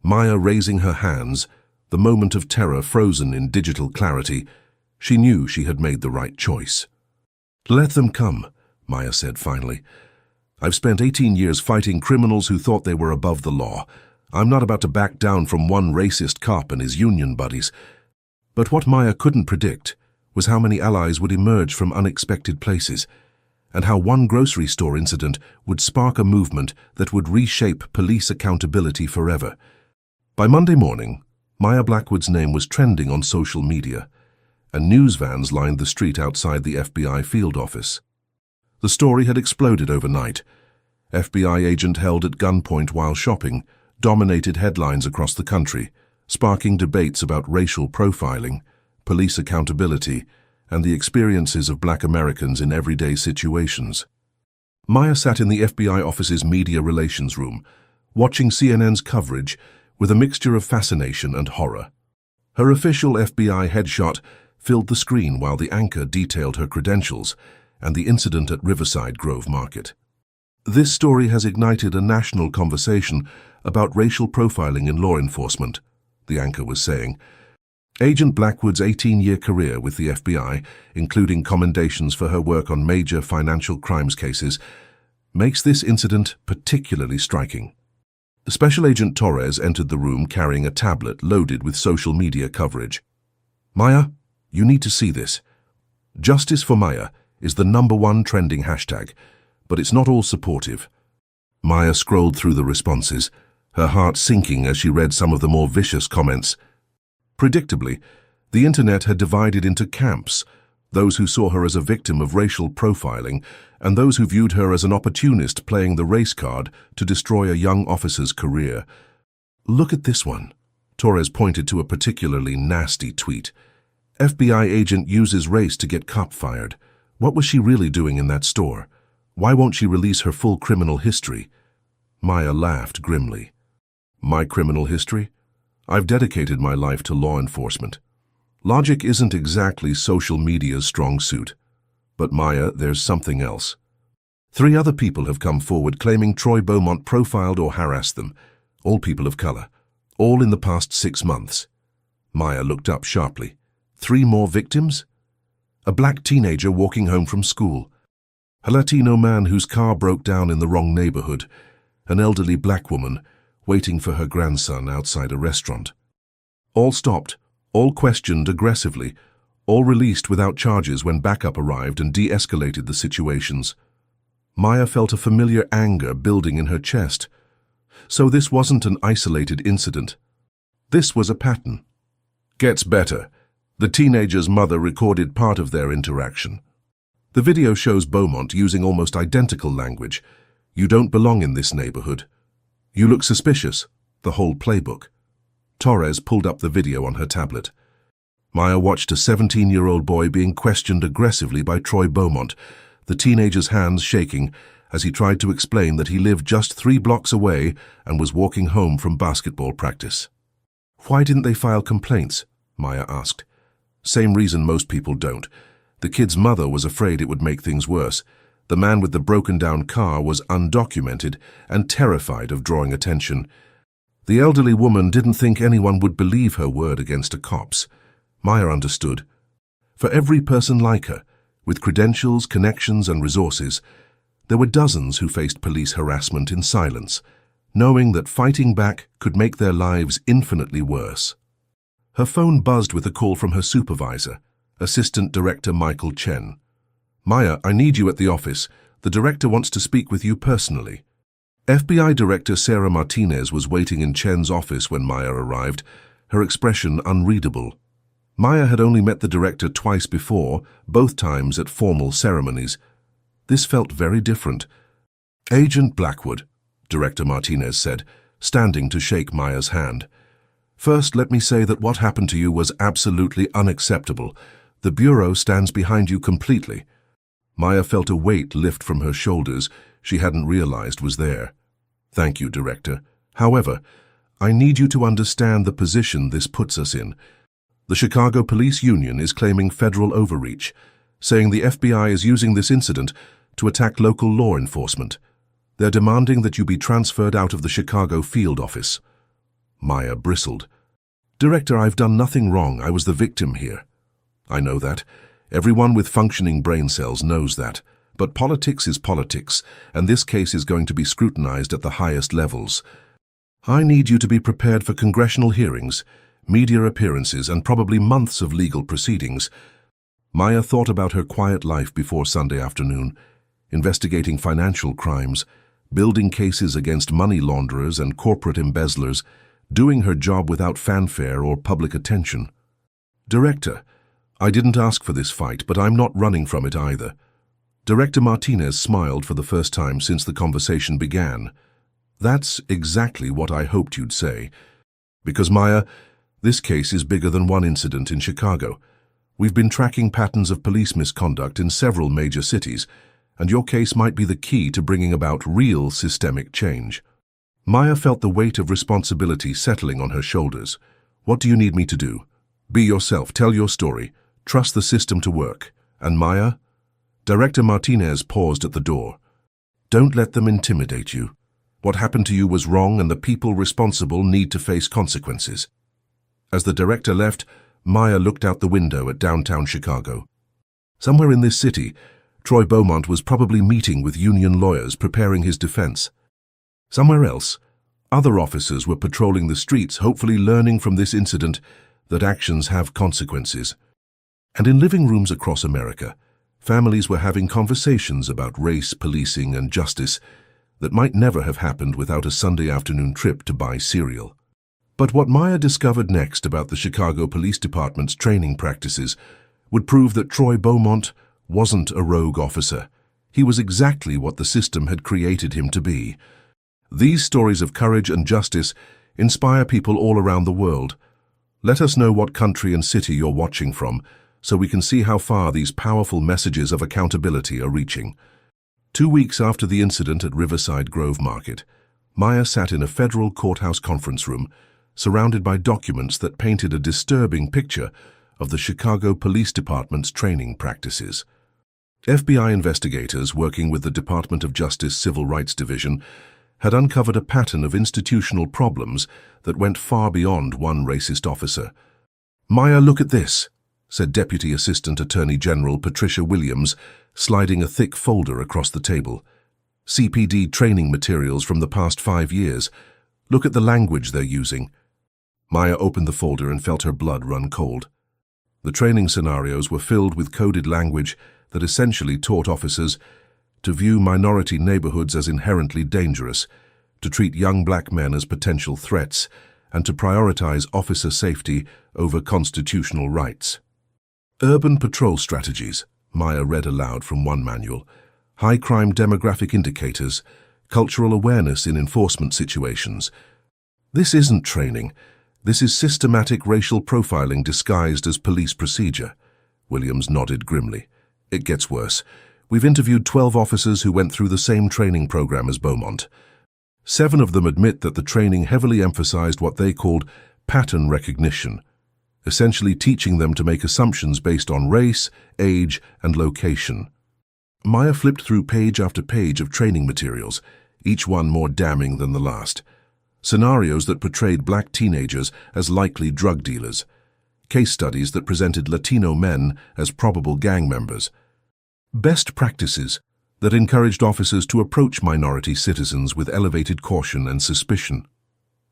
Maya raising her hands, the moment of terror frozen in digital clarity, she knew she had made the right choice. Let them come, Maya said finally. I've spent 18 years fighting criminals who thought they were above the law. I'm not about to back down from one racist cop and his union buddies. But what Maya couldn't predict was how many allies would emerge from unexpected places, and how one grocery store incident would spark a movement that would reshape police accountability forever. By Monday morning, Maya Blackwood's name was trending on social media, and news vans lined the street outside the FBI field office. The story had exploded overnight. FBI agent held at gunpoint while shopping dominated headlines across the country, sparking debates about racial profiling, police accountability, and the experiences of black Americans in everyday situations. Maya sat in the FBI office's media relations room, watching CNN's coverage with a mixture of fascination and horror. Her official FBI headshot filled the screen while the anchor detailed her credentials and the incident at Riverside Grove Market. This story has ignited a national conversation about racial profiling in law enforcement, the anchor was saying. Agent Blackwood's 18-year career with the FBI, including commendations for her work on major financial crimes cases, makes this incident particularly striking. Special Agent Torres entered the room carrying a tablet loaded with social media coverage. Maya, you need to see this. Justice for Maya is the #1 trending hashtag, but it's not all supportive. Maya scrolled through the responses, her heart sinking as she read some of the more vicious comments. Predictably, the internet had divided into camps, those who saw her as a victim of racial profiling, and those who viewed her as an opportunist playing the race card to destroy a young officer's career. "Look at this one." Torres pointed to a particularly nasty tweet. "FBI agent uses race to get cop fired. What was she really doing in that store? Why won't she release her full criminal history?" Maya laughed grimly. "My criminal history? I've dedicated my life to law enforcement. Logic isn't exactly social media's strong suit. But Maya, there's something else. 3 other people have come forward claiming Troy Beaumont profiled or harassed them, all people of color, all in the past 6 months." Maya looked up sharply. 3 more victims? A black teenager walking home from school, a Latino man whose car broke down in the wrong neighborhood, an elderly black woman waiting for her grandson outside a restaurant. All stopped, all questioned aggressively, all released without charges when backup arrived and de-escalated the situations. Maya felt a familiar anger building in her chest. So this wasn't an isolated incident. This was a pattern. Gets better. The teenager's mother recorded part of their interaction. The video shows Beaumont using almost identical language. "You don't belong in this neighborhood. You look suspicious." The whole playbook. Torres pulled up the video on her tablet. Maya watched a 17-year-old boy being questioned aggressively by Troy Beaumont, the teenager's hands shaking as he tried to explain that he lived just 3 blocks away and was walking home from basketball practice. "Why didn't they file complaints?" Maya asked. "Same reason most people don't. The kid's mother was afraid it would make things worse. The man with the broken-down car was undocumented and terrified of drawing attention. The elderly woman didn't think anyone would believe her word against a cop's." Maya understood. For every person like her, with credentials, connections, and resources, there were dozens who faced police harassment in silence, knowing that fighting back could make their lives infinitely worse. Her phone buzzed with a call from her supervisor, Assistant Director Michael Chen. "Maya, I need you at the office. The director wants to speak with you personally." FBI Director Sarah Martinez was waiting in Chen's office when Maya arrived, her expression unreadable. Maya had only met the director twice before, both times at formal ceremonies. This felt very different. "Agent Blackwood," Director Martinez said, standing to shake Maya's hand. "First, let me say that what happened to you was absolutely unacceptable. The Bureau stands behind you completely." Maya felt a weight lift from her shoulders she hadn't realized was there. "Thank you, Director. However, I need you to understand the position this puts us in. The Chicago Police Union is claiming federal overreach, saying the FBI is using this incident to attack local law enforcement. They're demanding that you be transferred out of the Chicago field office." Maya bristled. "Director, I've done nothing wrong. I was the victim here." "I know that. Everyone with functioning brain cells knows that. But politics is politics, and this case is going to be scrutinized at the highest levels. I need you to be prepared for congressional hearings, media appearances, and probably months of legal proceedings." Maya thought about her quiet life before Sunday afternoon, investigating financial crimes, building cases against money launderers and corporate embezzlers, doing her job without fanfare or public attention. "Director, I didn't ask for this fight, but I'm not running from it either." Director Martinez smiled for the first time since the conversation began. "That's exactly what I hoped you'd say. Because, Maya, this case is bigger than one incident in Chicago. We've been tracking patterns of police misconduct in several major cities, and your case might be the key to bringing about real systemic change." Maya felt the weight of responsibility settling on her shoulders. "What do you need me to do?" "Be yourself, tell your story, trust the system to work. And Maya?" Director Martinez paused at the door. "Don't let them intimidate you. What happened to you was wrong, and the people responsible need to face consequences." As the director left, Maya looked out the window at downtown Chicago. Somewhere in this city, Troy Beaumont was probably meeting with union lawyers preparing his defense. Somewhere else, other officers were patrolling the streets, hopefully learning from this incident that actions have consequences. And in living rooms across America, families were having conversations about race, policing, and justice that might never have happened without a Sunday afternoon trip to buy cereal. But what Maya discovered next about the Chicago Police Department's training practices would prove that Troy Beaumont wasn't a rogue officer. He was exactly what the system had created him to be. These stories of courage and justice inspire people all around the world. Let us know what country and city you're watching from, so we can see how far these powerful messages of accountability are reaching. 2 weeks after the incident at Riverside Grove Market, Maya sat in a federal courthouse conference room, surrounded by documents that painted a disturbing picture of the Chicago Police Department's training practices. FBI investigators working with the Department of Justice Civil Rights Division had uncovered a pattern of institutional problems that went far beyond one racist officer. "Maya, look at this," said Deputy Assistant Attorney General Patricia Williams, sliding a thick folder across the table. "CPD training materials from the past 5 years. Look at the language they're using." Maya opened the folder and felt her blood run cold. The training scenarios were filled with coded language that essentially taught officers to view minority neighborhoods as inherently dangerous, to treat young black men as potential threats, and to prioritize officer safety over constitutional rights. "Urban patrol strategies," Maya read aloud from one manual. "High crime demographic indicators, cultural awareness in enforcement situations." "This isn't training. This is systematic racial profiling disguised as police procedure." Williams nodded grimly. "It gets worse. We've interviewed 12 officers who went through the same training program as Beaumont. 7 of them admit that the training heavily emphasized what they called pattern recognition, essentially teaching them to make assumptions based on race, age, and location." Maya flipped through page after page of training materials, each one more damning than the last. Scenarios that portrayed black teenagers as likely drug dealers. Case studies that presented Latino men as probable gang members. Best practices that encouraged officers to approach minority citizens with elevated caution and suspicion.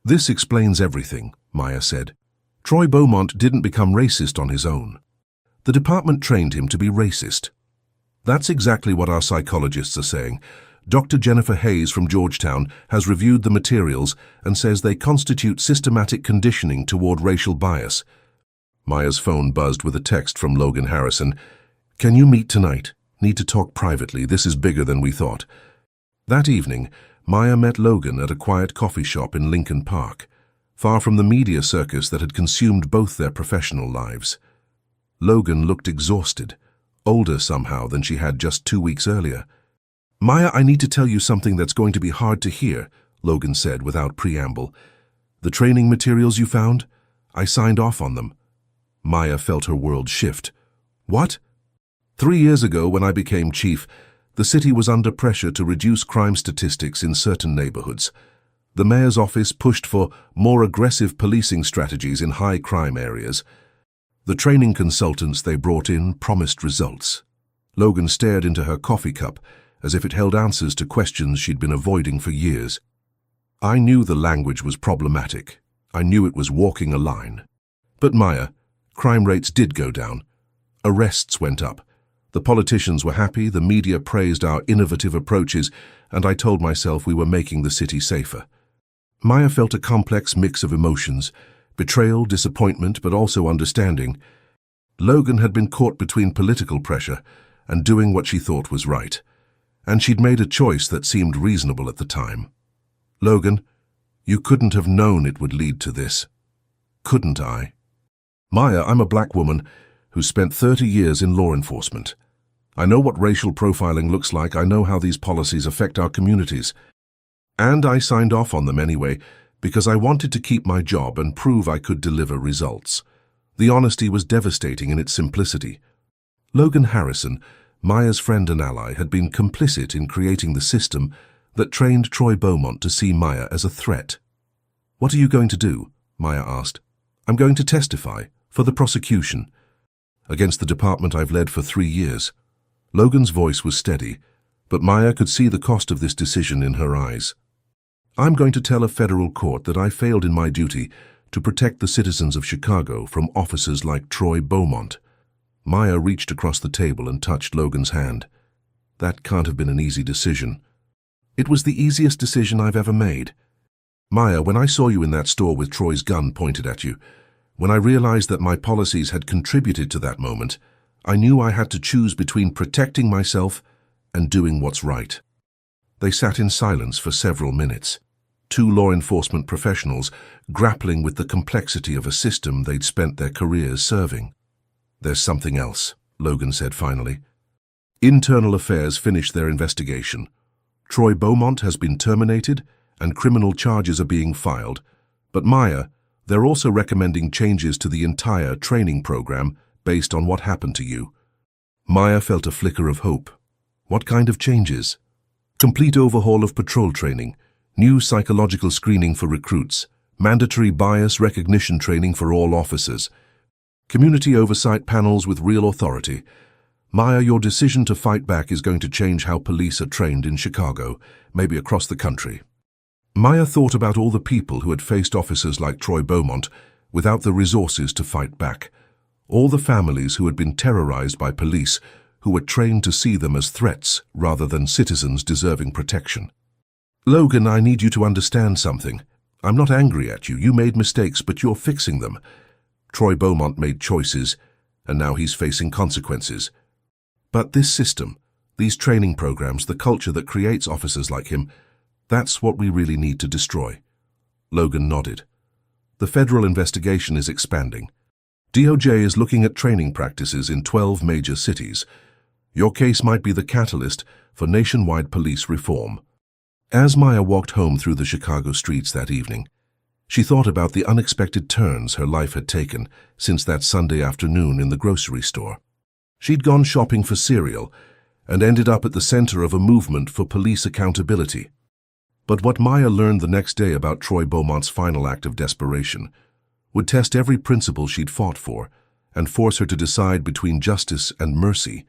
"This explains everything," Maya said. "Troy Beaumont didn't become racist on his own. The department trained him to be racist." "That's exactly what our psychologists are saying. Dr. Jennifer Hayes from Georgetown has reviewed the materials and says they constitute systematic conditioning toward racial bias." Maya's phone buzzed with a text from Logan Harrison. "Can you meet tonight? Need to talk privately. This is bigger than we thought." That evening, Maya met Logan at a quiet coffee shop in Lincoln Park, far from the media circus that had consumed both their professional lives. Logan looked exhausted, older somehow than she had just 2 weeks earlier. "Maya, I need to tell you something that's going to be hard to hear," Logan said without preamble. "The training materials you found? I signed off on them." Maya felt her world shift. "What?" 3 years ago, when I became chief, the city was under pressure to reduce crime statistics in certain neighborhoods. The mayor's office pushed for more aggressive policing strategies in high-crime areas. The training consultants they brought in promised results. Logan stared into her coffee cup as if it held answers to questions she'd been avoiding for years. "I knew the language was problematic. I knew it was walking a line. But Maya, crime rates did go down. Arrests went up. The politicians were happy, the media praised our innovative approaches, and I told myself we were making the city safer." Maya felt a complex mix of emotions, betrayal, disappointment, but also understanding. Logan had been caught between political pressure and doing what she thought was right, and she'd made a choice that seemed reasonable at the time. "Logan, you couldn't have known it would lead to this." "Couldn't I?" "Maya, I'm a black woman who spent 30 years in law enforcement. I know what racial profiling looks like. I know how these policies affect our communities. And I signed off on them anyway, because I wanted to keep my job and prove I could deliver results. The honesty was devastating in its simplicity." Logan Harrison, Maya's friend and ally, had been complicit in creating the system that trained Troy Beaumont to see Maya as a threat. "What are you going to do?" Maya asked. "I'm going to testify, for the prosecution, against the department I've led for 3 years. Logan's voice was steady, but Maya could see the cost of this decision in her eyes. "I'm going to tell a federal court that I failed in my duty to protect the citizens of Chicago from officers like Troy Beaumont." Maya reached across the table and touched Logan's hand. "That can't have been an easy decision." "It was the easiest decision I've ever made. Maya, when I saw you in that store with Troy's gun pointed at you, when I realized that my policies had contributed to that moment, I knew I had to choose between protecting myself and doing what's right. They sat in silence for several minutes, two law enforcement professionals grappling with the complexity of a system they'd spent their careers serving. "There's something else," Logan said finally. "Internal Affairs finished their investigation. Troy Beaumont has been terminated and criminal charges are being filed. But Maya, they're also recommending changes to the entire training program based on what happened to you." Maya felt a flicker of hope. "What kind of changes?" "Complete overhaul of patrol training, new psychological screening for recruits, mandatory bias recognition training for all officers, community oversight panels with real authority. Maya, your decision to fight back is going to change how police are trained in Chicago, maybe across the country." Maya thought about all the people who had faced officers like Troy Beaumont without the resources to fight back, all the families who had been terrorized by police who were trained to see them as threats rather than citizens deserving protection. "Logan, I need you to understand something. I'm not angry at you. You made mistakes, but you're fixing them. Troy Beaumont made choices, and now he's facing consequences. But this system, these training programs, the culture that creates officers like him, that's what we really need to destroy." Logan nodded. "The federal investigation is expanding. DOJ is looking at training practices in 12 major cities. Your case might be the catalyst for nationwide police reform." As Maya walked home through the Chicago streets that evening, she thought about the unexpected turns her life had taken since that Sunday afternoon in the grocery store. She'd gone shopping for cereal and ended up at the center of a movement for police accountability. But what Maya learned the next day about Troy Beaumont's final act of desperation would test every principle she'd fought for and force her to decide between justice and mercy.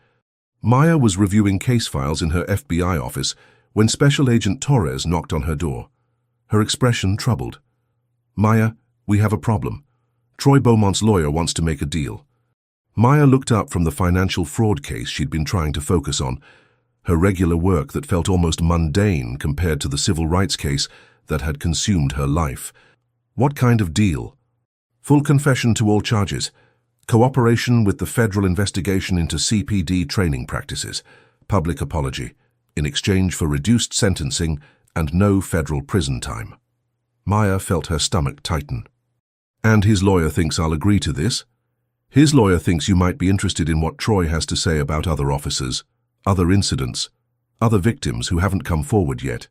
Maya was reviewing case files in her FBI office when Special Agent Torres knocked on her door, her expression troubled. "Maya, we have a problem. Troy Beaumont's lawyer wants to make a deal." Maya looked up from the financial fraud case she'd been trying to focus on, her regular work that felt almost mundane compared to the civil rights case that had consumed her life. "What kind of deal?" "Full confession to all charges, cooperation with the federal investigation into CPD training practices, public apology, in exchange for reduced sentencing and no federal prison time." Maya felt her stomach tighten. "And his lawyer thinks I'll agree to this?" "His lawyer thinks you might be interested in what Troy has to say about other officers, other incidents, other victims who haven't come forward yet."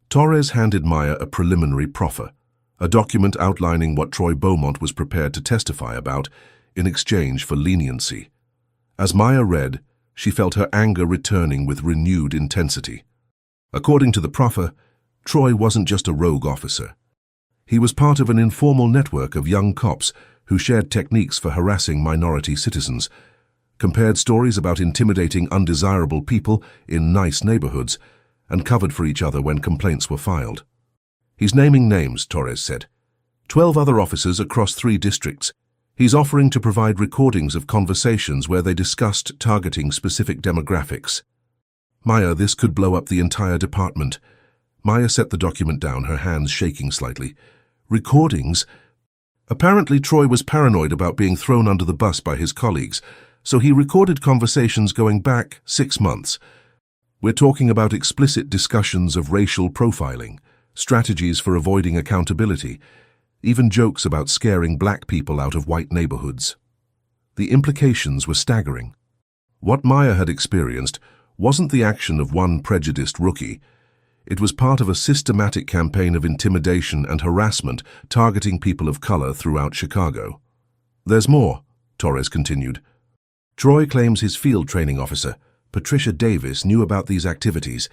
Torres handed Maya a preliminary proffer, a document outlining what Troy Beaumont was prepared to testify about in exchange for leniency. As Maya read, she felt her anger returning with renewed intensity. According to the proffer, Troy wasn't just a rogue officer. He was part of an informal network of young cops who shared techniques for harassing minority citizens, compared stories about intimidating undesirable people in nice neighborhoods, and covered for each other when complaints were filed. "He's naming names," Torres said. 12 other officers across 3 districts. He's offering to provide recordings of conversations where they discussed targeting specific demographics. "Maya, this could blow up the entire department." Maya set the document down, her hands shaking slightly. "Recordings?" Apparently, Troy was paranoid about being thrown under the bus by his colleagues, so he recorded conversations going back 6 months. We're talking about explicit discussions of racial profiling, strategies for avoiding accountability, even jokes about scaring black people out of white neighborhoods. The implications were staggering. What Maya had experienced wasn't the action of one prejudiced rookie. It was part of a systematic campaign of intimidation and harassment targeting people of color throughout Chicago. "There's more," Torres continued. "Troy claims his field training officer, Patricia Davis, knew about these activities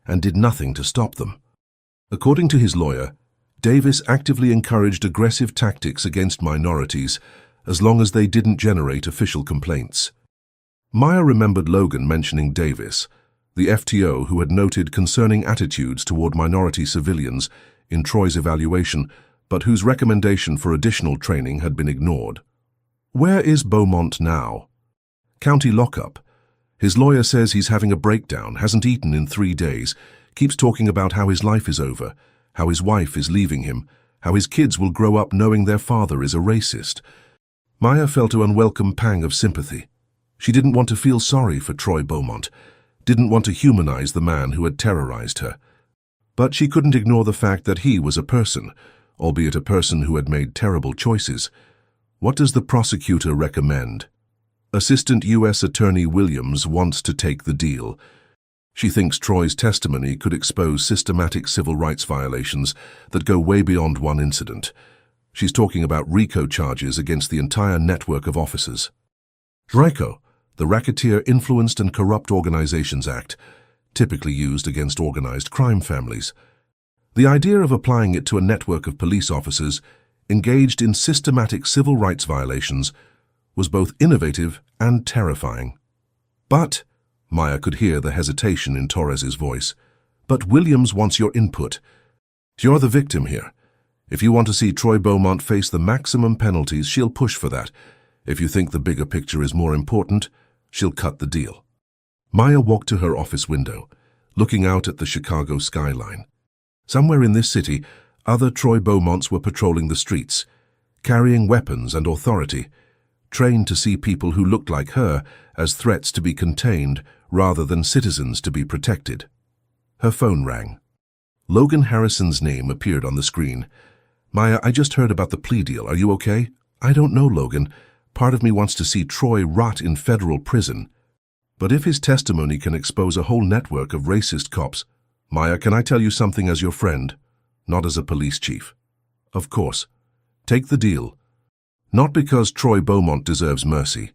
and did nothing to stop them. According to his lawyer, Davis actively encouraged aggressive tactics against minorities as long as they didn't generate official complaints." Maya remembered Logan mentioning Davis, the FTO who had noted concerning attitudes toward minority civilians in Troy's evaluation, but whose recommendation for additional training had been ignored. "Where is Beaumont now?" "County lockup. His lawyer says he's having a breakdown, hasn't eaten in 3 days, keeps talking about how his life is over, how his wife is leaving him, how his kids will grow up knowing their father is a racist." Maya felt an unwelcome pang of sympathy. She didn't want to feel sorry for Troy Beaumont, didn't want to humanize the man who had terrorized her. But she couldn't ignore the fact that he was a person, albeit a person who had made terrible choices. What does the prosecutor recommend? Assistant U.S. Attorney Williams wants to take the deal. She thinks Troy's testimony could expose systematic civil rights violations that go way beyond one incident. She's talking about RICO charges against the entire network of officers. RICO, the Racketeer Influenced and Corrupt Organizations Act, typically used against organized crime families. The idea of applying it to a network of police officers engaged in systematic civil rights violations was both innovative and terrifying. But, Maya could hear the hesitation in Torres's voice, but Williams wants your input. You're the victim here. If you want to see Troy Beaumont face the maximum penalties, she'll push for that. If you think the bigger picture is more important, she'll cut the deal. Maya walked to her office window, looking out at the Chicago skyline. Somewhere in this city, other Troy Beaumonts were patrolling the streets, carrying weapons and authority, trained to see people who looked like her as threats to be contained rather than citizens to be protected. Her phone rang. Logan Harrison's name appeared on the screen. Maya, I just heard about the plea deal. Are you okay? I don't know, Logan. Part of me wants to see Troy rot in federal prison. But if his testimony can expose a whole network of racist cops... Maya, can I tell you something as your friend, not as a police chief? Of course. Take the deal. Not because Troy Beaumont deserves mercy,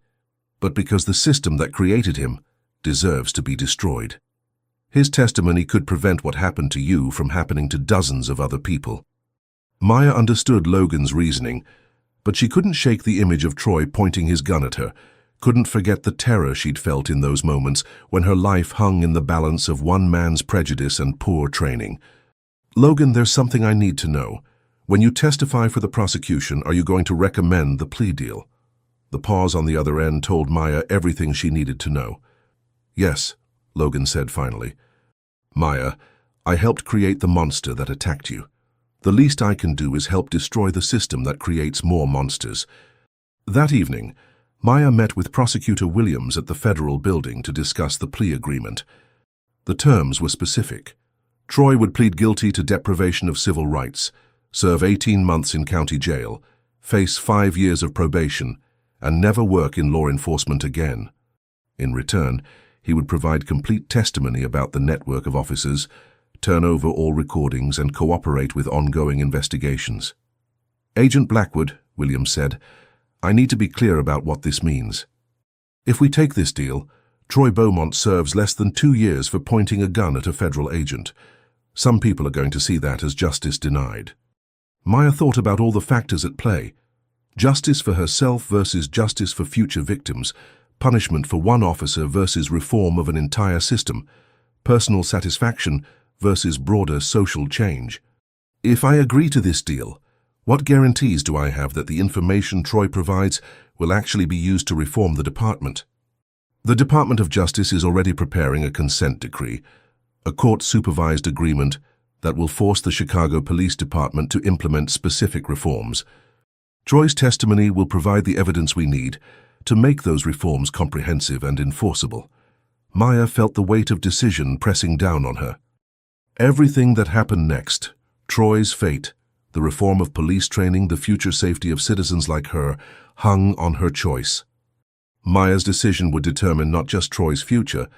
but because the system that created him deserves to be destroyed. His testimony could prevent what happened to you from happening to dozens of other people. Maya understood Logan's reasoning, but she couldn't shake the image of Troy pointing his gun at her, couldn't forget the terror she'd felt in those moments when her life hung in the balance of one man's prejudice and poor training. Logan, there's something I need to know. When you testify for the prosecution, are you going to recommend the plea deal? The pause on the other end told Maya everything she needed to know. Yes, Logan said finally. Maya, I helped create the monster that attacked you. The least I can do is help destroy the system that creates more monsters. That evening, Maya met with Prosecutor Williams at the federal building to discuss the plea agreement. The terms were specific. Troy would plead guilty to deprivation of civil rights, serve 18 months in county jail, face 5 years of probation, and never work in law enforcement again. In return, he would provide complete testimony about the network of officers, turn over all recordings, and cooperate with ongoing investigations. Agent Blackwood, Williams said, I need to be clear about what this means. If we take this deal, Troy Beaumont serves less than 2 years for pointing a gun at a federal agent. Some people are going to see that as justice denied. Maya thought about all the factors at play. Justice for herself versus justice for future victims, punishment for one officer versus reform of an entire system, personal satisfaction versus broader social change. If I agree to this deal, what guarantees do I have that the information Troy provides will actually be used to reform the department? The Department of Justice is already preparing a consent decree, a court-supervised agreement that will force the Chicago Police Department to implement specific reforms. Troy's testimony will provide the evidence we need to make those reforms comprehensive and enforceable. Maya felt the weight of decision pressing down on her. Everything that happened next, Troy's fate, the reform of police training, the future safety of citizens like her, hung on her choice. Maya's decision would determine not just Troy's future,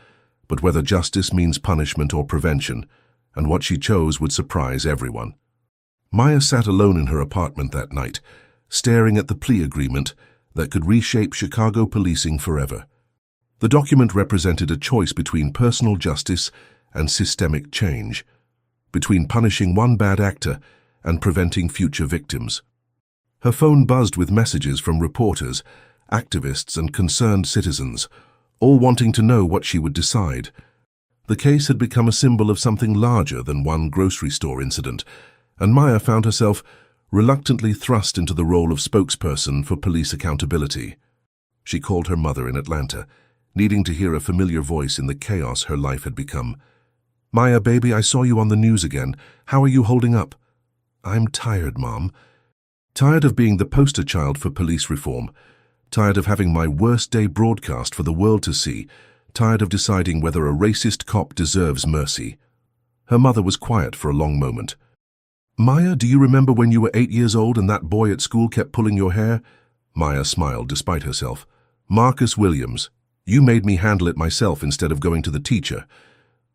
but whether justice means punishment or prevention, and what she chose would surprise everyone. Maya sat alone in her apartment that night, staring at the plea agreement that could reshape Chicago policing forever. The document represented a choice between personal justice and systemic change, between punishing one bad actor and preventing future victims. Her phone buzzed with messages from reporters, activists, and concerned citizens, all wanting to know what she would decide. The case had become a symbol of something larger than one grocery store incident, and Maya found herself reluctantly thrust into the role of spokesperson for police accountability. She called her mother in Atlanta, needing to hear a familiar voice in the chaos her life had become. Maya, baby, I saw you on the news again. How are you holding up? I'm tired, Mom. Tired of being the poster child for police reform. tired of having my worst day broadcast for the world to see, tired of deciding whether a racist cop deserves mercy. Her mother was quiet for a long moment. "Maya, do you remember when you were 8 years old and that boy at school kept pulling your hair?" Maya smiled despite herself. "Marcus Williams. You made me handle it myself instead of going to the teacher."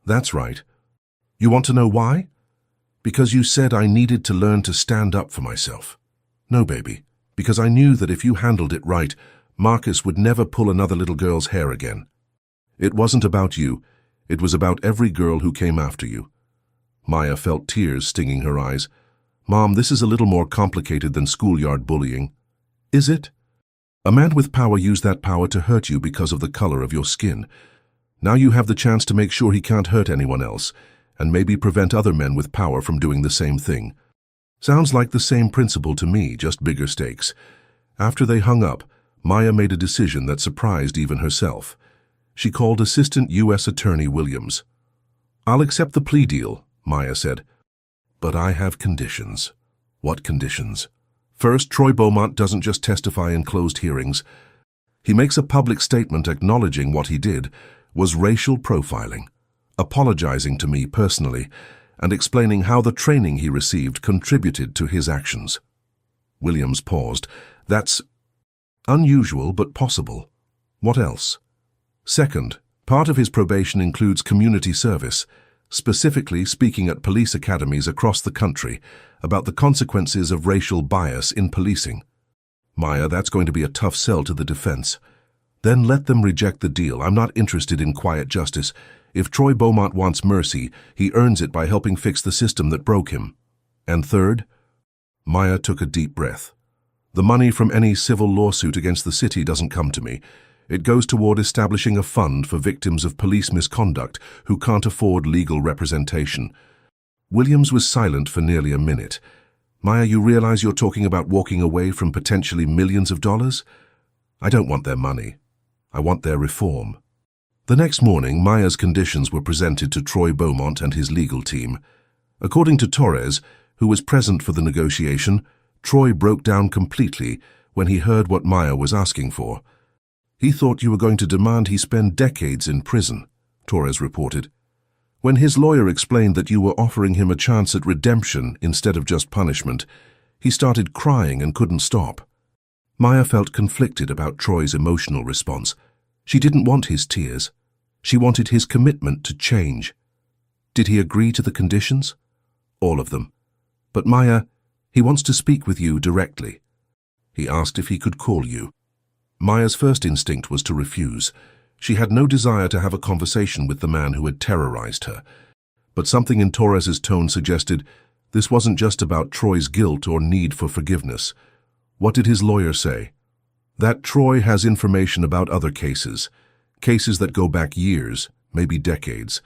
"That's right. You want to know why?" "Because you said I needed to learn to stand up for myself." "No, baby. Because I knew that if you handled it right, Marcus would never pull another little girl's hair again. It wasn't about you. It was about every girl who came after you." Maya felt tears stinging her eyes. "Mom, this is a little more complicated than schoolyard bullying." "Is it?" "A man with power used that power to hurt you because of the color of your skin. Now you have the chance to make sure he can't hurt anyone else, and maybe prevent other men with power from doing the same thing." Sounds like the same principle to me, just bigger stakes. After they hung up, Maya made a decision that surprised even herself. She called Assistant U.S. Attorney Williams. "I'll accept the plea deal," Maya said. "But I have conditions." "What conditions?" "First, Troy Beaumont doesn't just testify in closed hearings. He makes a public statement acknowledging what he did was racial profiling, apologizing to me personally, and explaining how the training he received contributed to his actions." Williams paused. "That's unusual but possible. What else?" "Second, part of his probation includes community service, specifically speaking at police academies across the country about the consequences of racial bias in policing." "Maya, that's going to be a tough sell to the defense." "Then let them reject the deal. I'm not interested in quiet justice. If Troy Beaumont wants mercy, he earns it by helping fix the system that broke him." "And third?" Maya took a deep breath. "The money from any civil lawsuit against the city doesn't come to me. It goes toward establishing a fund for victims of police misconduct who can't afford legal representation." Williams was silent for nearly a minute. "Maya, you realize you're talking about walking away from potentially millions of dollars? I don't want their money. I want their reform." The next morning, Maya's conditions were presented to Troy Beaumont and his legal team. According to Torres, who was present for the negotiation, Troy broke down completely when he heard what Maya was asking for. "He thought you were going to demand he spend decades in prison," Torres reported. "When his lawyer explained that you were offering him a chance at redemption instead of just punishment, he started crying and couldn't stop." Maya felt conflicted about Troy's emotional response. She didn't want his tears. She wanted his commitment to change. "Did he agree to the conditions?" "All of them. But Maya, he wants to speak with you directly." He asked if he could call you. Maya's first instinct was to refuse. She had no desire to have a conversation with the man who had terrorized her. But something in Torres's tone suggested this wasn't just about Troy's guilt or need for forgiveness. What did his lawyer say? That Troy has information about other cases that go back years, maybe decades.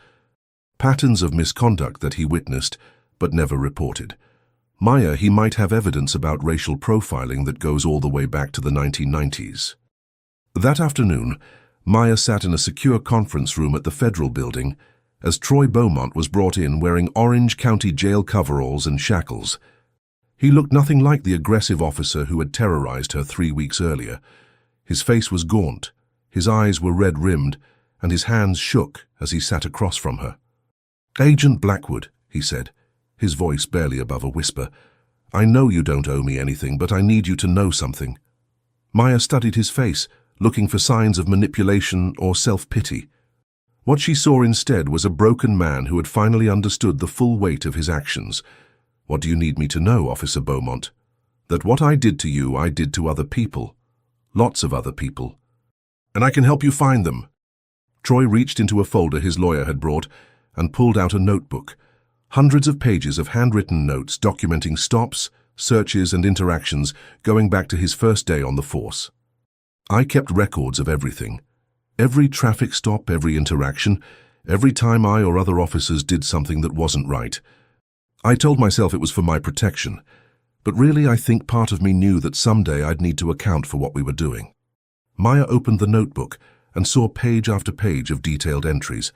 Patterns of misconduct that he witnessed, but never reported. Maya, he might have evidence about racial profiling that goes all the way back to the 1990s. That afternoon, Maya sat in a secure conference room at the Federal Building as Troy Beaumont was brought in wearing Orange County Jail coveralls and shackles. He looked nothing like the aggressive officer who had terrorized her 3 weeks earlier. His face was gaunt, his eyes were red-rimmed, and his hands shook as he sat across from her. "Agent Blackwood," he said, his voice barely above a whisper, "I know you don't owe me anything, but I need you to know something." Maya studied his face, looking for signs of manipulation or self-pity. What she saw instead was a broken man who had finally understood the full weight of his actions. "What do you need me to know, Officer Beaumont?" "That what I did to you, I did to other people. Lots of other people. And I can help you find them." Troy reached into a folder his lawyer had brought and pulled out a notebook. Hundreds of pages of handwritten notes documenting stops, searches, and interactions going back to his first day on the force. "I kept records of everything. Every traffic stop, every interaction, every time I or other officers did something that wasn't right. I told myself it was for my protection, but really I think part of me knew that someday I'd need to account for what we were doing." Maya opened the notebook and saw page after page of detailed entries.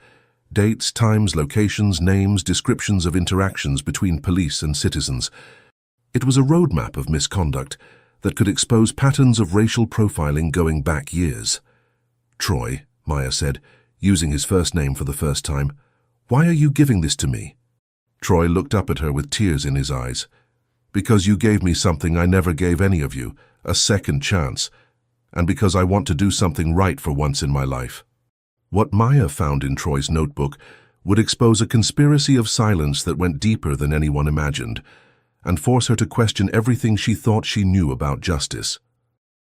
Dates, times, locations, names, descriptions of interactions between police and citizens. It was a roadmap of misconduct that could expose patterns of racial profiling going back years. "Troy," Maya said, using his first name for the first time, "why are you giving this to me?" Troy looked up at her with tears in his eyes. "Because you gave me something I never gave any of you, a second chance, and because I want to do something right for once in my life." What Maya found in Troy's notebook would expose a conspiracy of silence that went deeper than anyone imagined, and force her to question everything she thought she knew about justice.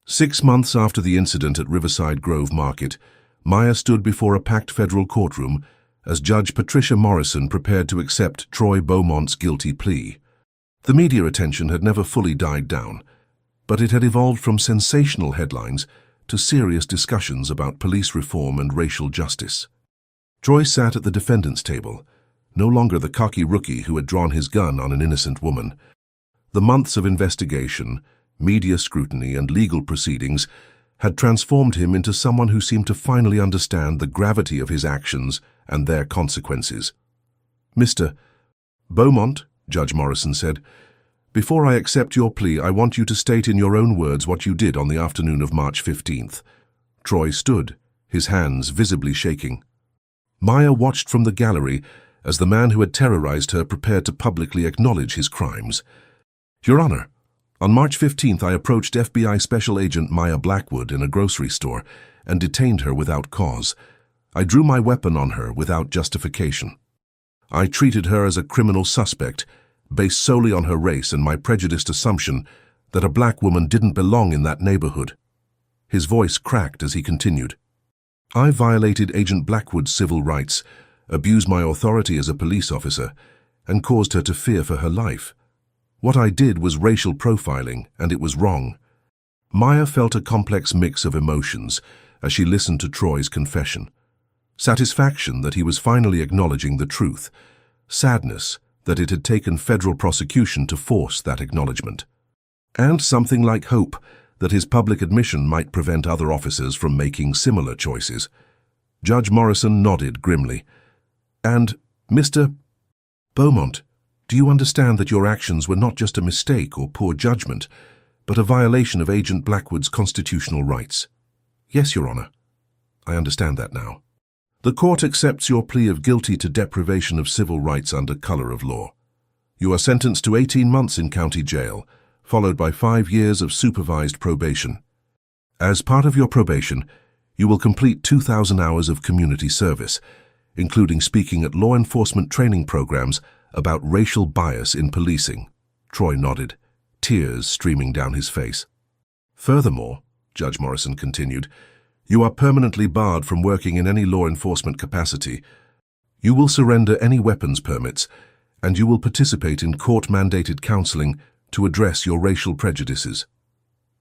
6 months after the incident at Riverside Grove Market, Maya stood before a packed federal courtroom as Judge Patricia Morrison prepared to accept Troy Beaumont's guilty plea. The media attention had never fully died down, but it had evolved from sensational headlines to serious discussions about police reform and racial justice. Troy sat at the defendant's table, no longer the cocky rookie who had drawn his gun on an innocent woman. The months of investigation, media scrutiny, and legal proceedings had transformed him into someone who seemed to finally understand the gravity of his actions and their consequences. "Mr. Beaumont," Judge Morrison said, "before I accept your plea, I want you to state in your own words what you did on the afternoon of March 15th. Troy stood, his hands visibly shaking. Maya watched from the gallery as the man who had terrorized her prepared to publicly acknowledge his crimes. "Your Honor, on March 15th I approached FBI Special Agent Maya Blackwood in a grocery store and detained her without cause. I drew my weapon on her without justification. I treated her as a criminal suspect, based solely on her race and my prejudiced assumption that a black woman didn't belong in that neighborhood." His voice cracked as he continued. "I violated Agent Blackwood's civil rights, abused my authority as a police officer, and caused her to fear for her life. What I did was racial profiling, and it was wrong." Maya felt a complex mix of emotions as she listened to Troy's confession. Satisfaction that he was finally acknowledging the truth, sadness that it had taken federal prosecution to force that acknowledgement, and something like hope that his public admission might prevent other officers from making similar choices. Judge Morrison nodded grimly. "And, Mr. Beaumont, do you understand that your actions were not just a mistake or poor judgment, but a violation of Agent Blackwood's constitutional rights?" "Yes, Your Honor. I understand that now." "The court accepts your plea of guilty to deprivation of civil rights under color of law. You are sentenced to 18 months in county jail, followed by 5 years of supervised probation. As part of your probation, you will complete 2,000 hours of community service, including speaking at law enforcement training programs about racial bias in policing." Troy nodded, tears streaming down his face. "Furthermore," Judge Morrison continued, "you are permanently barred from working in any law enforcement capacity. You will surrender any weapons permits, and you will participate in court-mandated counseling to address your racial prejudices."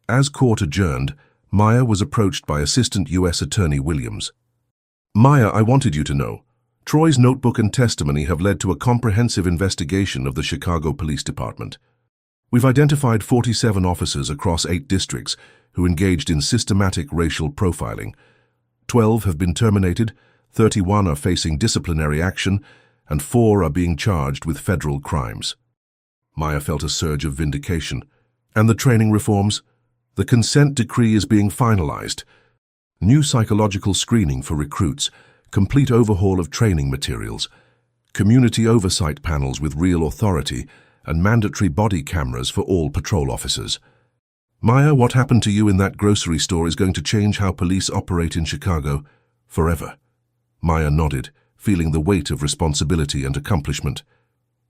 As court adjourned, Maya was approached by Assistant U.S. Attorney Williams. "Maya, I wanted you to know, Troy's notebook and testimony have led to a comprehensive investigation of the Chicago Police Department. We've identified 47 officers across 8 districts who engaged in systematic racial profiling. 12 have been terminated, 31 are facing disciplinary action, and 4 are being charged with federal crimes." Maya felt a surge of vindication. "And the training reforms? The consent decree is being finalized. New psychological screening for recruits, complete overhaul of training materials, community oversight panels with real authority, and mandatory body cameras for all patrol officers. Maya, what happened to you in that grocery store is going to change how police operate in Chicago forever." Maya nodded, feeling the weight of responsibility and accomplishment.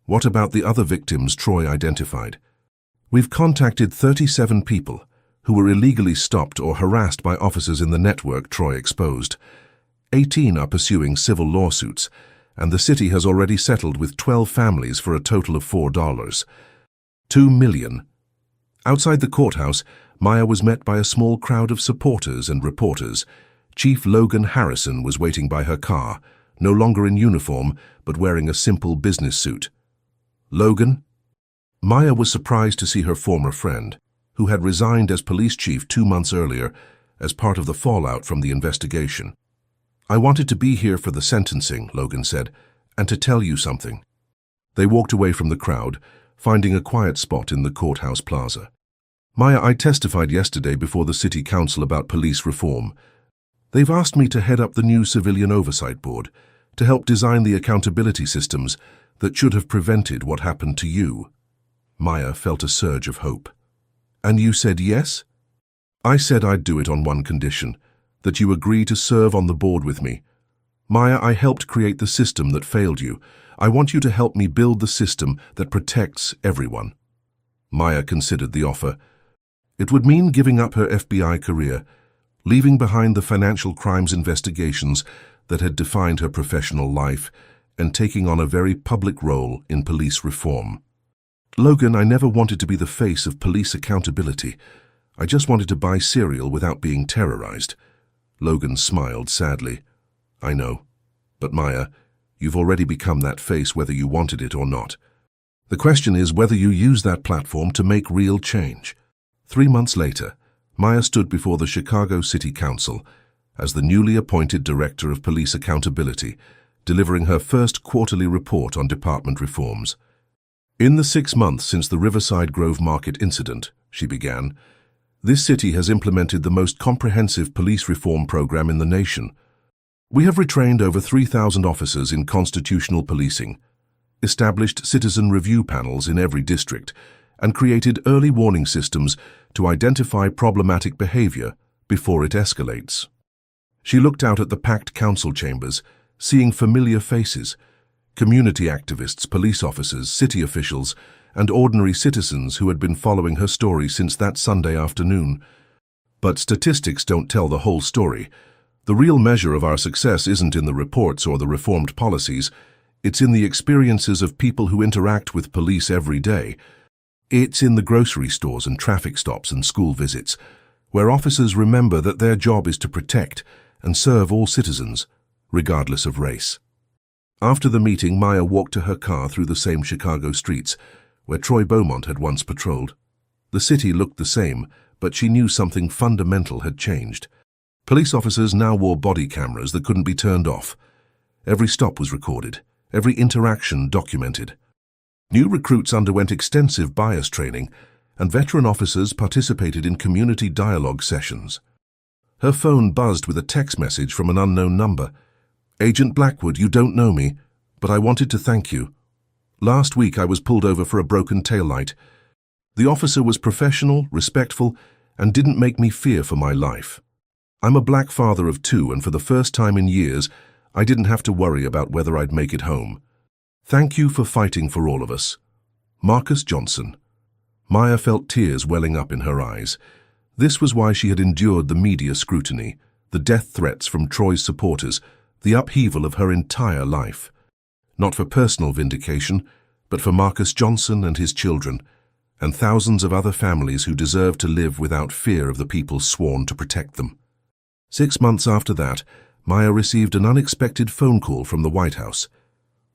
"What about the other victims Troy identified?" "We've contacted 37 people who were illegally stopped or harassed by officers in the network Troy exposed. 18 are pursuing civil lawsuits, and the city has already settled with 12 families for a total of $4. $2 million. Outside the courthouse, Maya was met by a small crowd of supporters and reporters. Chief Logan Harrison was waiting by her car, no longer in uniform, but wearing a simple business suit. "Logan?" Maya was surprised to see her former friend, who had resigned as police chief 2 months earlier as part of the fallout from the investigation. "I wanted to be here for the sentencing," Logan said, "and to tell you something." They walked away from the crowd, finding a quiet spot in the courthouse plaza. Maya, I testified yesterday before the City Council about police reform. They've asked me to head up the new Civilian Oversight Board to help design the accountability systems that should have prevented what happened to you. Maya felt a surge of hope. And you said yes? I said I'd do it on one condition, that you agree to serve on the board with me. Maya, I helped create the system that failed you. I want you to help me build the system that protects everyone. Maya considered the offer. It would mean giving up her FBI career, leaving behind the financial crimes investigations that had defined her professional life, and taking on a very public role in police reform. Logan, I never wanted to be the face of police accountability. I just wanted to buy cereal without being terrorized. Logan smiled sadly. I know. But Maya, you've already become that face whether you wanted it or not. The question is whether you use that platform to make real change. 3 months later, Maya stood before the Chicago City Council as the newly appointed Director of Police Accountability, delivering her first quarterly report on department reforms. In the 6 months since the Riverside Grove Market incident, she began, this city has implemented the most comprehensive police reform program in the nation. We have retrained over 3,000 officers in constitutional policing, established citizen review panels in every district, and created early warning systems to identify problematic behavior before it escalates. She looked out at the packed council chambers, seeing familiar faces, community activists, police officers, city officials, and ordinary citizens who had been following her story since that Sunday afternoon. But statistics don't tell the whole story. The real measure of our success isn't in the reports or the reformed policies. It's in the experiences of people who interact with police every day. It's in the grocery stores and traffic stops and school visits, where officers remember that their job is to protect and serve all citizens, regardless of race. After the meeting, Maya walked to her car through the same Chicago streets, where Troy Beaumont had once patrolled. The city looked the same, but she knew something fundamental had changed. Police officers now wore body cameras that couldn't be turned off. Every stop was recorded, every interaction documented. New recruits underwent extensive bias training, and veteran officers participated in community dialogue sessions. Her phone buzzed with a text message from an unknown number. Agent Blackwood, you don't know me, but I wanted to thank you. Last week I was pulled over for a broken taillight. The officer was professional, respectful, and didn't make me fear for my life. I'm a black father of 2, and for the first time in years, I didn't have to worry about whether I'd make it home. Thank you for fighting for all of us. Marcus Johnson. Maya felt tears welling up in her eyes. This was why she had endured the media scrutiny, the death threats from Troy's supporters, the upheaval of her entire life. Not for personal vindication, but for Marcus Johnson and his children, and thousands of other families who deserve to live without fear of the people sworn to protect them. 6 months after that, Maya received an unexpected phone call from the White House.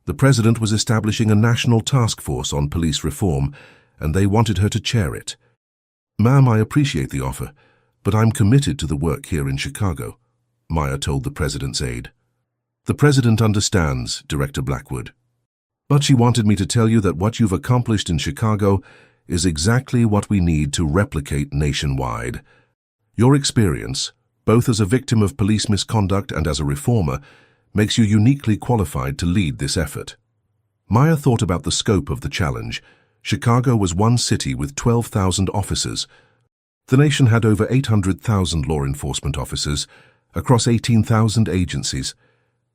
The president was establishing a national task force on police reform, and they wanted her to chair it. Ma'am, I appreciate the offer, but I'm committed to the work here in Chicago, Maya told the president's aide. The president understands, Director Blackwood. But she wanted me to tell you that what you've accomplished in Chicago is exactly what we need to replicate nationwide. Your experience, both as a victim of police misconduct and as a reformer, makes you uniquely qualified to lead this effort. Maya thought about the scope of the challenge. Chicago was one city with 12,000 officers. The nation had over 800,000 law enforcement officers across 18,000 agencies.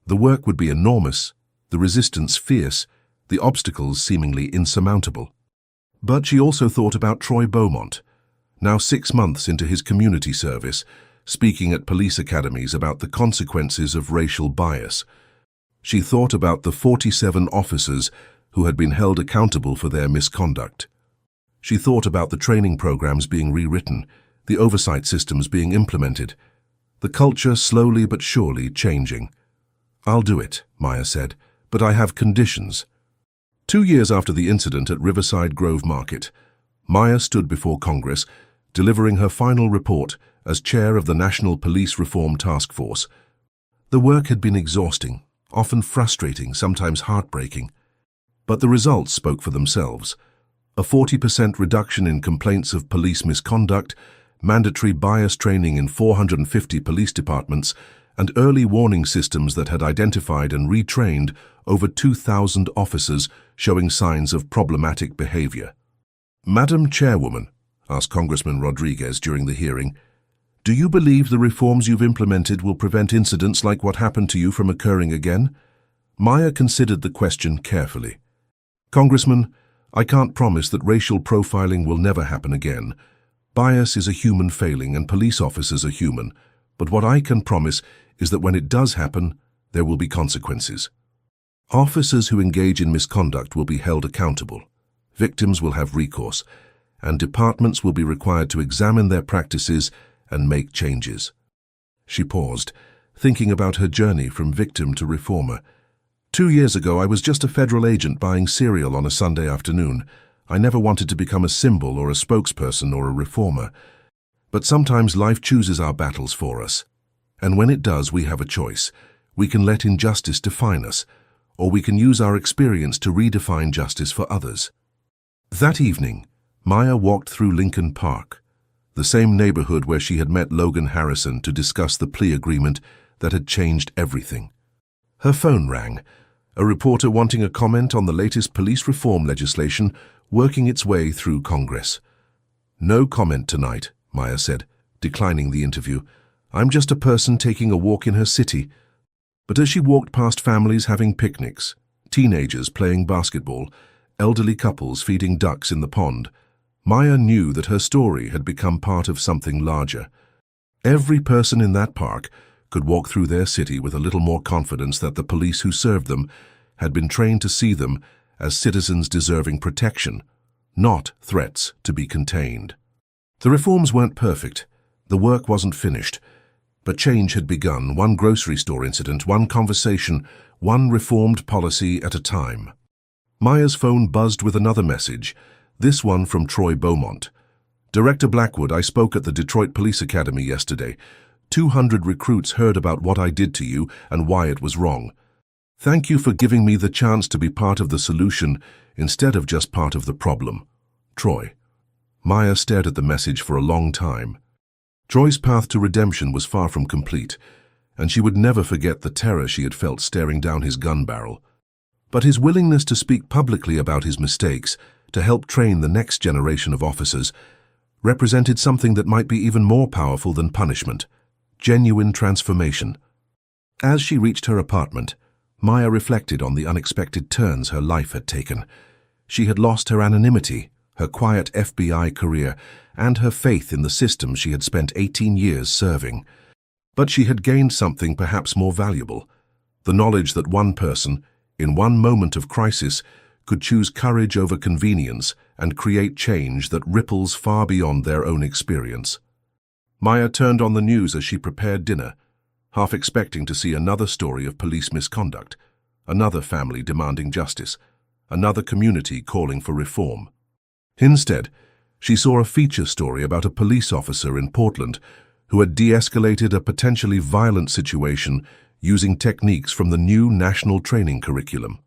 The work would be enormous, the resistance fierce, the obstacles seemingly insurmountable. But she also thought about Troy Beaumont, now 6 months into his community service, speaking at police academies about the consequences of racial bias. She thought about the 47 officers who had been held accountable for their misconduct. She thought about the training programs being rewritten, the oversight systems being implemented, the culture slowly but surely changing. I'll do it, Maya said, but I have conditions. 2 years after the incident at Riverside Grove Market, Maya stood before Congress, delivering her final report as chair of the National Police Reform Task Force. The work had been exhausting, often frustrating, sometimes heartbreaking. But the results spoke for themselves. A 40% reduction in complaints of police misconduct, mandatory bias training in 450 police departments, and early warning systems that had identified and retrained over 2,000 officers showing signs of problematic behavior. Madam Chairwoman, asked Congressman Rodriguez during the hearing, do you believe the reforms you've implemented will prevent incidents like what happened to you from occurring again? Maya considered the question carefully. Congressman, I can't promise that racial profiling will never happen again. Bias is a human failing and police officers are human, but what I can promise is that when it does happen, there will be consequences. Officers who engage in misconduct will be held accountable. Victims will have recourse, and departments will be required to examine their practices and make changes. She paused, thinking about her journey from victim to reformer. 2 years ago, I was just a federal agent buying cereal on a Sunday afternoon. I never wanted to become a symbol or a spokesperson or a reformer. But sometimes life chooses our battles for us. And when it does, we have a choice. We can let injustice define us, or we can use our experience to redefine justice for others. That evening, Maya walked through Lincoln Park, the same neighborhood where she had met Logan Harrison to discuss the plea agreement that had changed everything. Her phone rang, a reporter wanting a comment on the latest police reform legislation working its way through Congress. No comment tonight, Maya said, declining the interview. I'm just a person taking a walk in her city. But as she walked past families having picnics, teenagers playing basketball, elderly couples feeding ducks in the pond, Maya knew that her story had become part of something larger. Every person in that park could walk through their city with a little more confidence that the police who served them had been trained to see them as citizens deserving protection, not threats to be contained. The reforms weren't perfect, the work wasn't finished, but change had begun, one grocery store incident, one conversation, one reformed policy at a time. Maya's phone buzzed with another message, this one from Troy Beaumont. Director Blackwood, I spoke at the Detroit Police Academy yesterday. 200 recruits heard about what I did to you and why it was wrong. Thank you for giving me the chance to be part of the solution instead of just part of the problem. Troy. Maya stared at the message for a long time. Troy's path to redemption was far from complete, and she would never forget the terror she had felt staring down his gun barrel. But his willingness to speak publicly about his mistakes, to help train the next generation of officers, represented something that might be even more powerful than punishment. Genuine transformation. As she reached her apartment, Maya reflected on the unexpected turns her life had taken. She had lost her anonymity, her quiet FBI career, and her faith in the system she had spent 18 years serving. But she had gained something perhaps more valuable, the knowledge that one person, in one moment of crisis, could choose courage over convenience and create change that ripples far beyond their own experience. Maya turned on the news as she prepared dinner, half expecting to see another story of police misconduct, another family demanding justice, another community calling for reform. Instead, she saw a feature story about a police officer in Portland who had de-escalated a potentially violent situation using techniques from the new national training curriculum.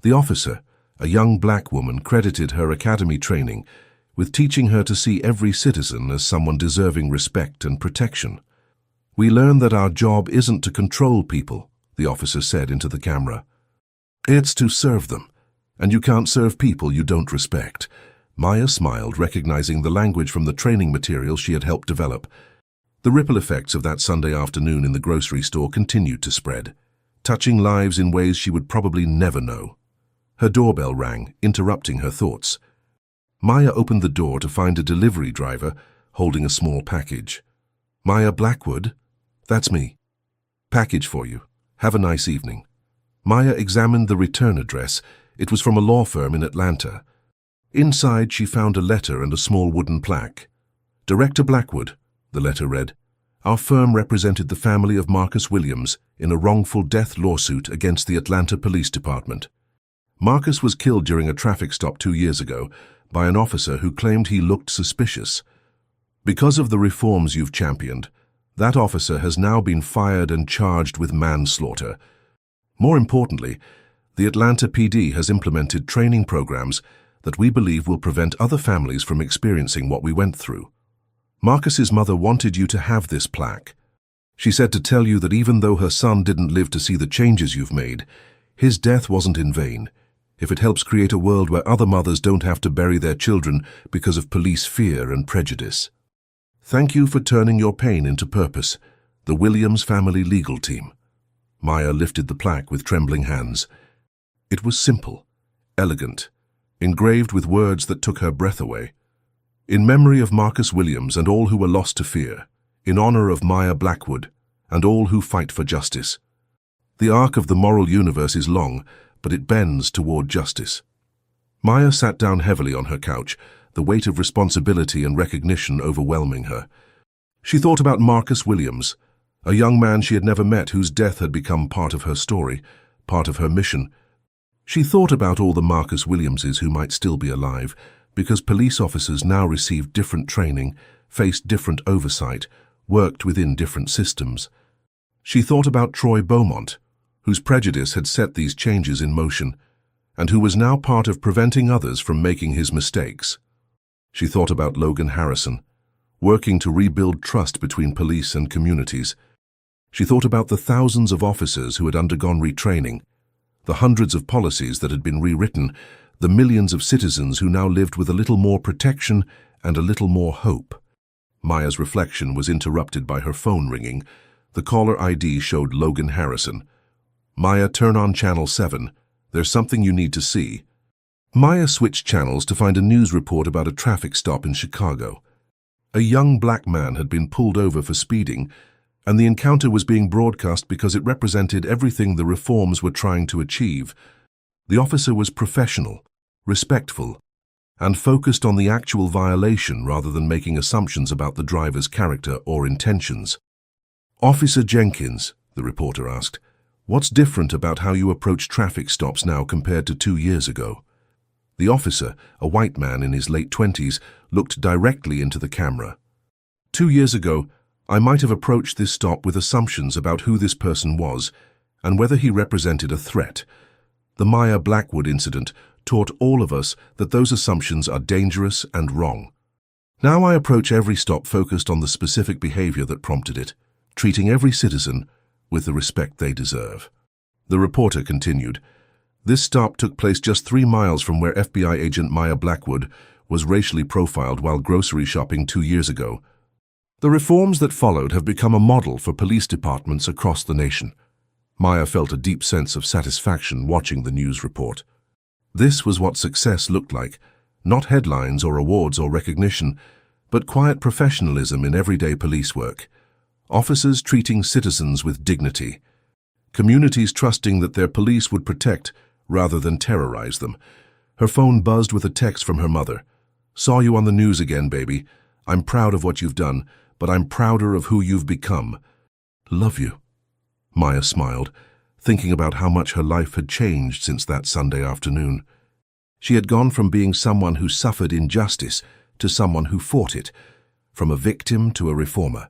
The officer, a young black woman, credited her academy training with teaching her to see every citizen as someone deserving respect and protection. We learn that our job isn't to control people, the officer said into the camera. It's to serve them, and you can't serve people you don't respect. Maya smiled, recognizing the language from the training material she had helped develop. The ripple effects of that Sunday afternoon in the grocery store continued to spread, touching lives in ways she would probably never know. Her doorbell rang, interrupting her thoughts. Maya opened the door to find a delivery driver holding a small package. Maya Blackwood? That's me. Package for you. Have a nice evening. Maya examined the return address. It was from a law firm in Atlanta. Inside, she found a letter and a small wooden plaque. Director Blackwood, the letter read. Our firm represented the family of Marcus Williams in a wrongful death lawsuit against the Atlanta Police Department. Marcus was killed during a traffic stop 2 years ago by an officer who claimed he looked suspicious. Because of the reforms you've championed, that officer has now been fired and charged with manslaughter. More importantly, the Atlanta PD has implemented training programs that we believe will prevent other families from experiencing what we went through. Marcus's mother wanted you to have this plaque. She said to tell you that even though her son didn't live to see the changes you've made, his death wasn't in vain, if it helps create a world where other mothers don't have to bury their children because of police fear and prejudice. Thank you for turning your pain into purpose, the Williams family legal team. Maya lifted the plaque with trembling hands. It was simple, elegant, engraved with words that took her breath away. In memory of Marcus Williams and all who were lost to fear, in honor of Maya Blackwood and all who fight for justice. The arc of the moral universe is long, but it bends toward justice. Maya sat down heavily on her couch, the weight of responsibility and recognition overwhelming her. She thought about Marcus Williams, a young man she had never met whose death had become part of her story, part of her mission. She thought about all the Marcus Williamses who might still be alive, because police officers now received different training, faced different oversight, worked within different systems. She thought about Troy Beaumont, whose prejudice had set these changes in motion, and who was now part of preventing others from making his mistakes. She thought about Logan Harrison, working to rebuild trust between police and communities. She thought about the thousands of officers who had undergone retraining, the hundreds of policies that had been rewritten, the millions of citizens who now lived with a little more protection and a little more hope. Maya's reflection was interrupted by her phone ringing. The caller ID showed Logan Harrison. Maya, turn on channel 7. There's something you need to see. Maya switched channels to find a news report about a traffic stop in Chicago. A young black man had been pulled over for speeding, and the encounter was being broadcast because it represented everything the reforms were trying to achieve. The officer was professional, respectful, and focused on the actual violation rather than making assumptions about the driver's character or intentions. "Officer Jenkins," the reporter asked, "what's different about how you approach traffic stops now compared to 2 years ago?" The officer, a white man in his late 20s, looked directly into the camera. "2 years ago, I might have approached this stop with assumptions about who this person was and whether he represented a threat. The Maya Blackwood incident taught all of us that those assumptions are dangerous and wrong. Now I approach every stop focused on the specific behavior that prompted it, treating every citizen with the respect they deserve." The reporter continued, "This stop took place just 3 miles from where FBI agent Maya Blackwood was racially profiled while grocery shopping 2 years ago. The reforms that followed have become a model for police departments across the nation." Maya felt a deep sense of satisfaction watching the news report. This was what success looked like, not headlines or awards or recognition, but quiet professionalism in everyday police work. Officers treating citizens with dignity. Communities trusting that their police would protect rather than terrorize them. Her phone buzzed with a text from her mother. "Saw you on the news again, baby. I'm proud of what you've done, but I'm prouder of who you've become. Love you." Maya smiled, thinking about how much her life had changed since that Sunday afternoon. She had gone from being someone who suffered injustice to someone who fought it, from a victim to a reformer,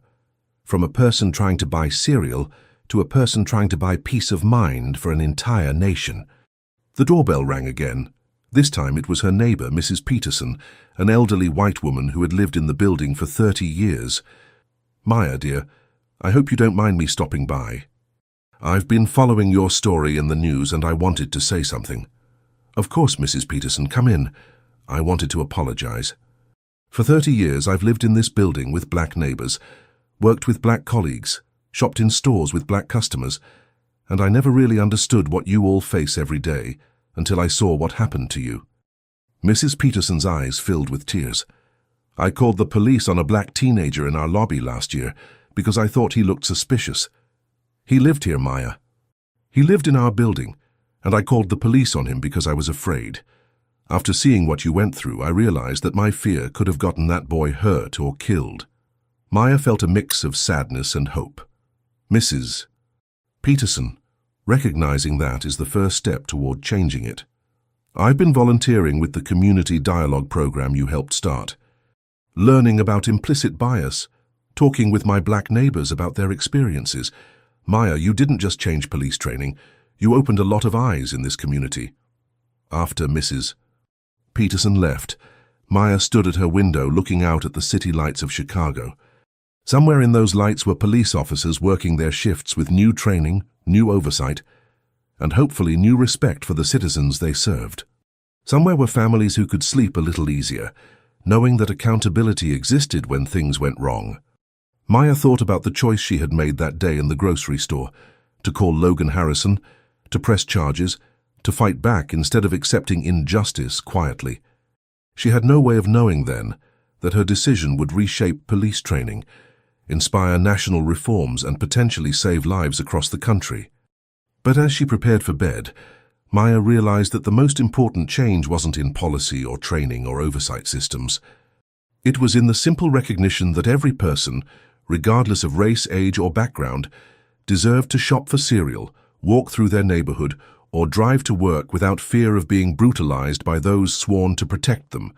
from a person trying to buy cereal to a person trying to buy peace of mind for an entire nation. The doorbell rang again. This time it was her neighbor, Mrs. Peterson, an elderly white woman who had lived in the building for 30 years. "Maya, dear, I hope you don't mind me stopping by. I've been following your story in the news and I wanted to say something." "Of course, Mrs. Peterson, come in." I wanted to apologize. "For 30 years I've lived in this building with black neighbors, worked with black colleagues, shopped in stores with black customers, and I never really understood what you all face every day until I saw what happened to you." Mrs. Peterson's eyes filled with tears. "I called the police on a black teenager in our lobby last year because I thought he looked suspicious. He lived here, Maya. He lived in our building, and I called the police on him because I was afraid. After seeing what you went through, I realized that my fear could have gotten that boy hurt or killed." Maya felt a mix of sadness and hope. Mrs. Peterson, recognizing that is the first step toward changing it. "I've been volunteering with the community dialogue program you helped start, learning about implicit bias, talking with my black neighbors about their experiences. Maya, you didn't just change police training, you opened a lot of eyes in this community." After Mrs. Peterson left. Maya stood at her window looking out at the city lights of Chicago. Somewhere in those lights were police officers working their shifts with new training, new oversight, and hopefully new respect for the citizens they served. Somewhere were families who could sleep a little easier, knowing that accountability existed when things went wrong. Maya thought about the choice she had made that day in the grocery store, to call Logan Harrison, to press charges, to fight back instead of accepting injustice quietly. She had no way of knowing then that her decision would reshape police training, inspire national reforms, and potentially save lives across the country. But as she prepared for bed, Maya realized that the most important change wasn't in policy or training or oversight systems. It was in the simple recognition that every person, regardless of race, age, or background, deserved to shop for cereal, walk through their neighborhood, or drive to work without fear of being brutalized by those sworn to protect them.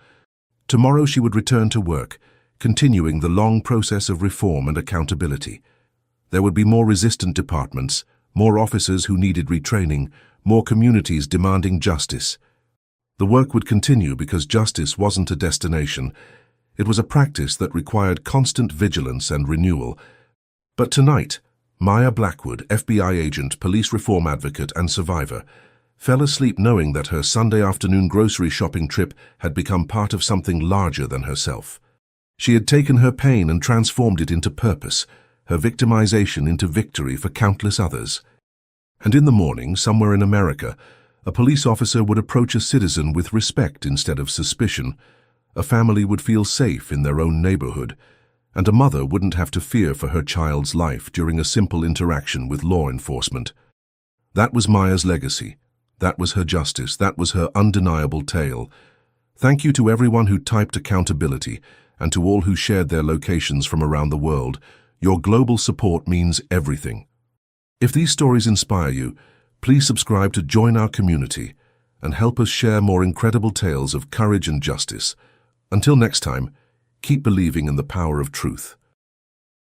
Tomorrow she would return to work, continuing the long process of reform and accountability. There would be more resistant departments, more officers who needed retraining, more communities demanding justice. The work would continue because justice wasn't a destination. It was a practice that required constant vigilance and renewal. But tonight, Maya Blackwood, FBI agent, police reform advocate, and survivor, fell asleep knowing that her Sunday afternoon grocery shopping trip had become part of something larger than herself. She had taken her pain and transformed it into purpose, her victimization into victory for countless others. And in the morning, somewhere in America, a police officer would approach a citizen with respect instead of suspicion. A family would feel safe in their own neighborhood, and a mother wouldn't have to fear for her child's life during a simple interaction with law enforcement. That was Maya's legacy. That was her justice. That was her undeniable tale. Thank you to everyone who typed accountability, and to all who shared their locations from around the world. Your global support means everything. If these stories inspire you, please subscribe to join our community and help us share more incredible tales of courage and justice. Until next time, keep believing in the power of truth.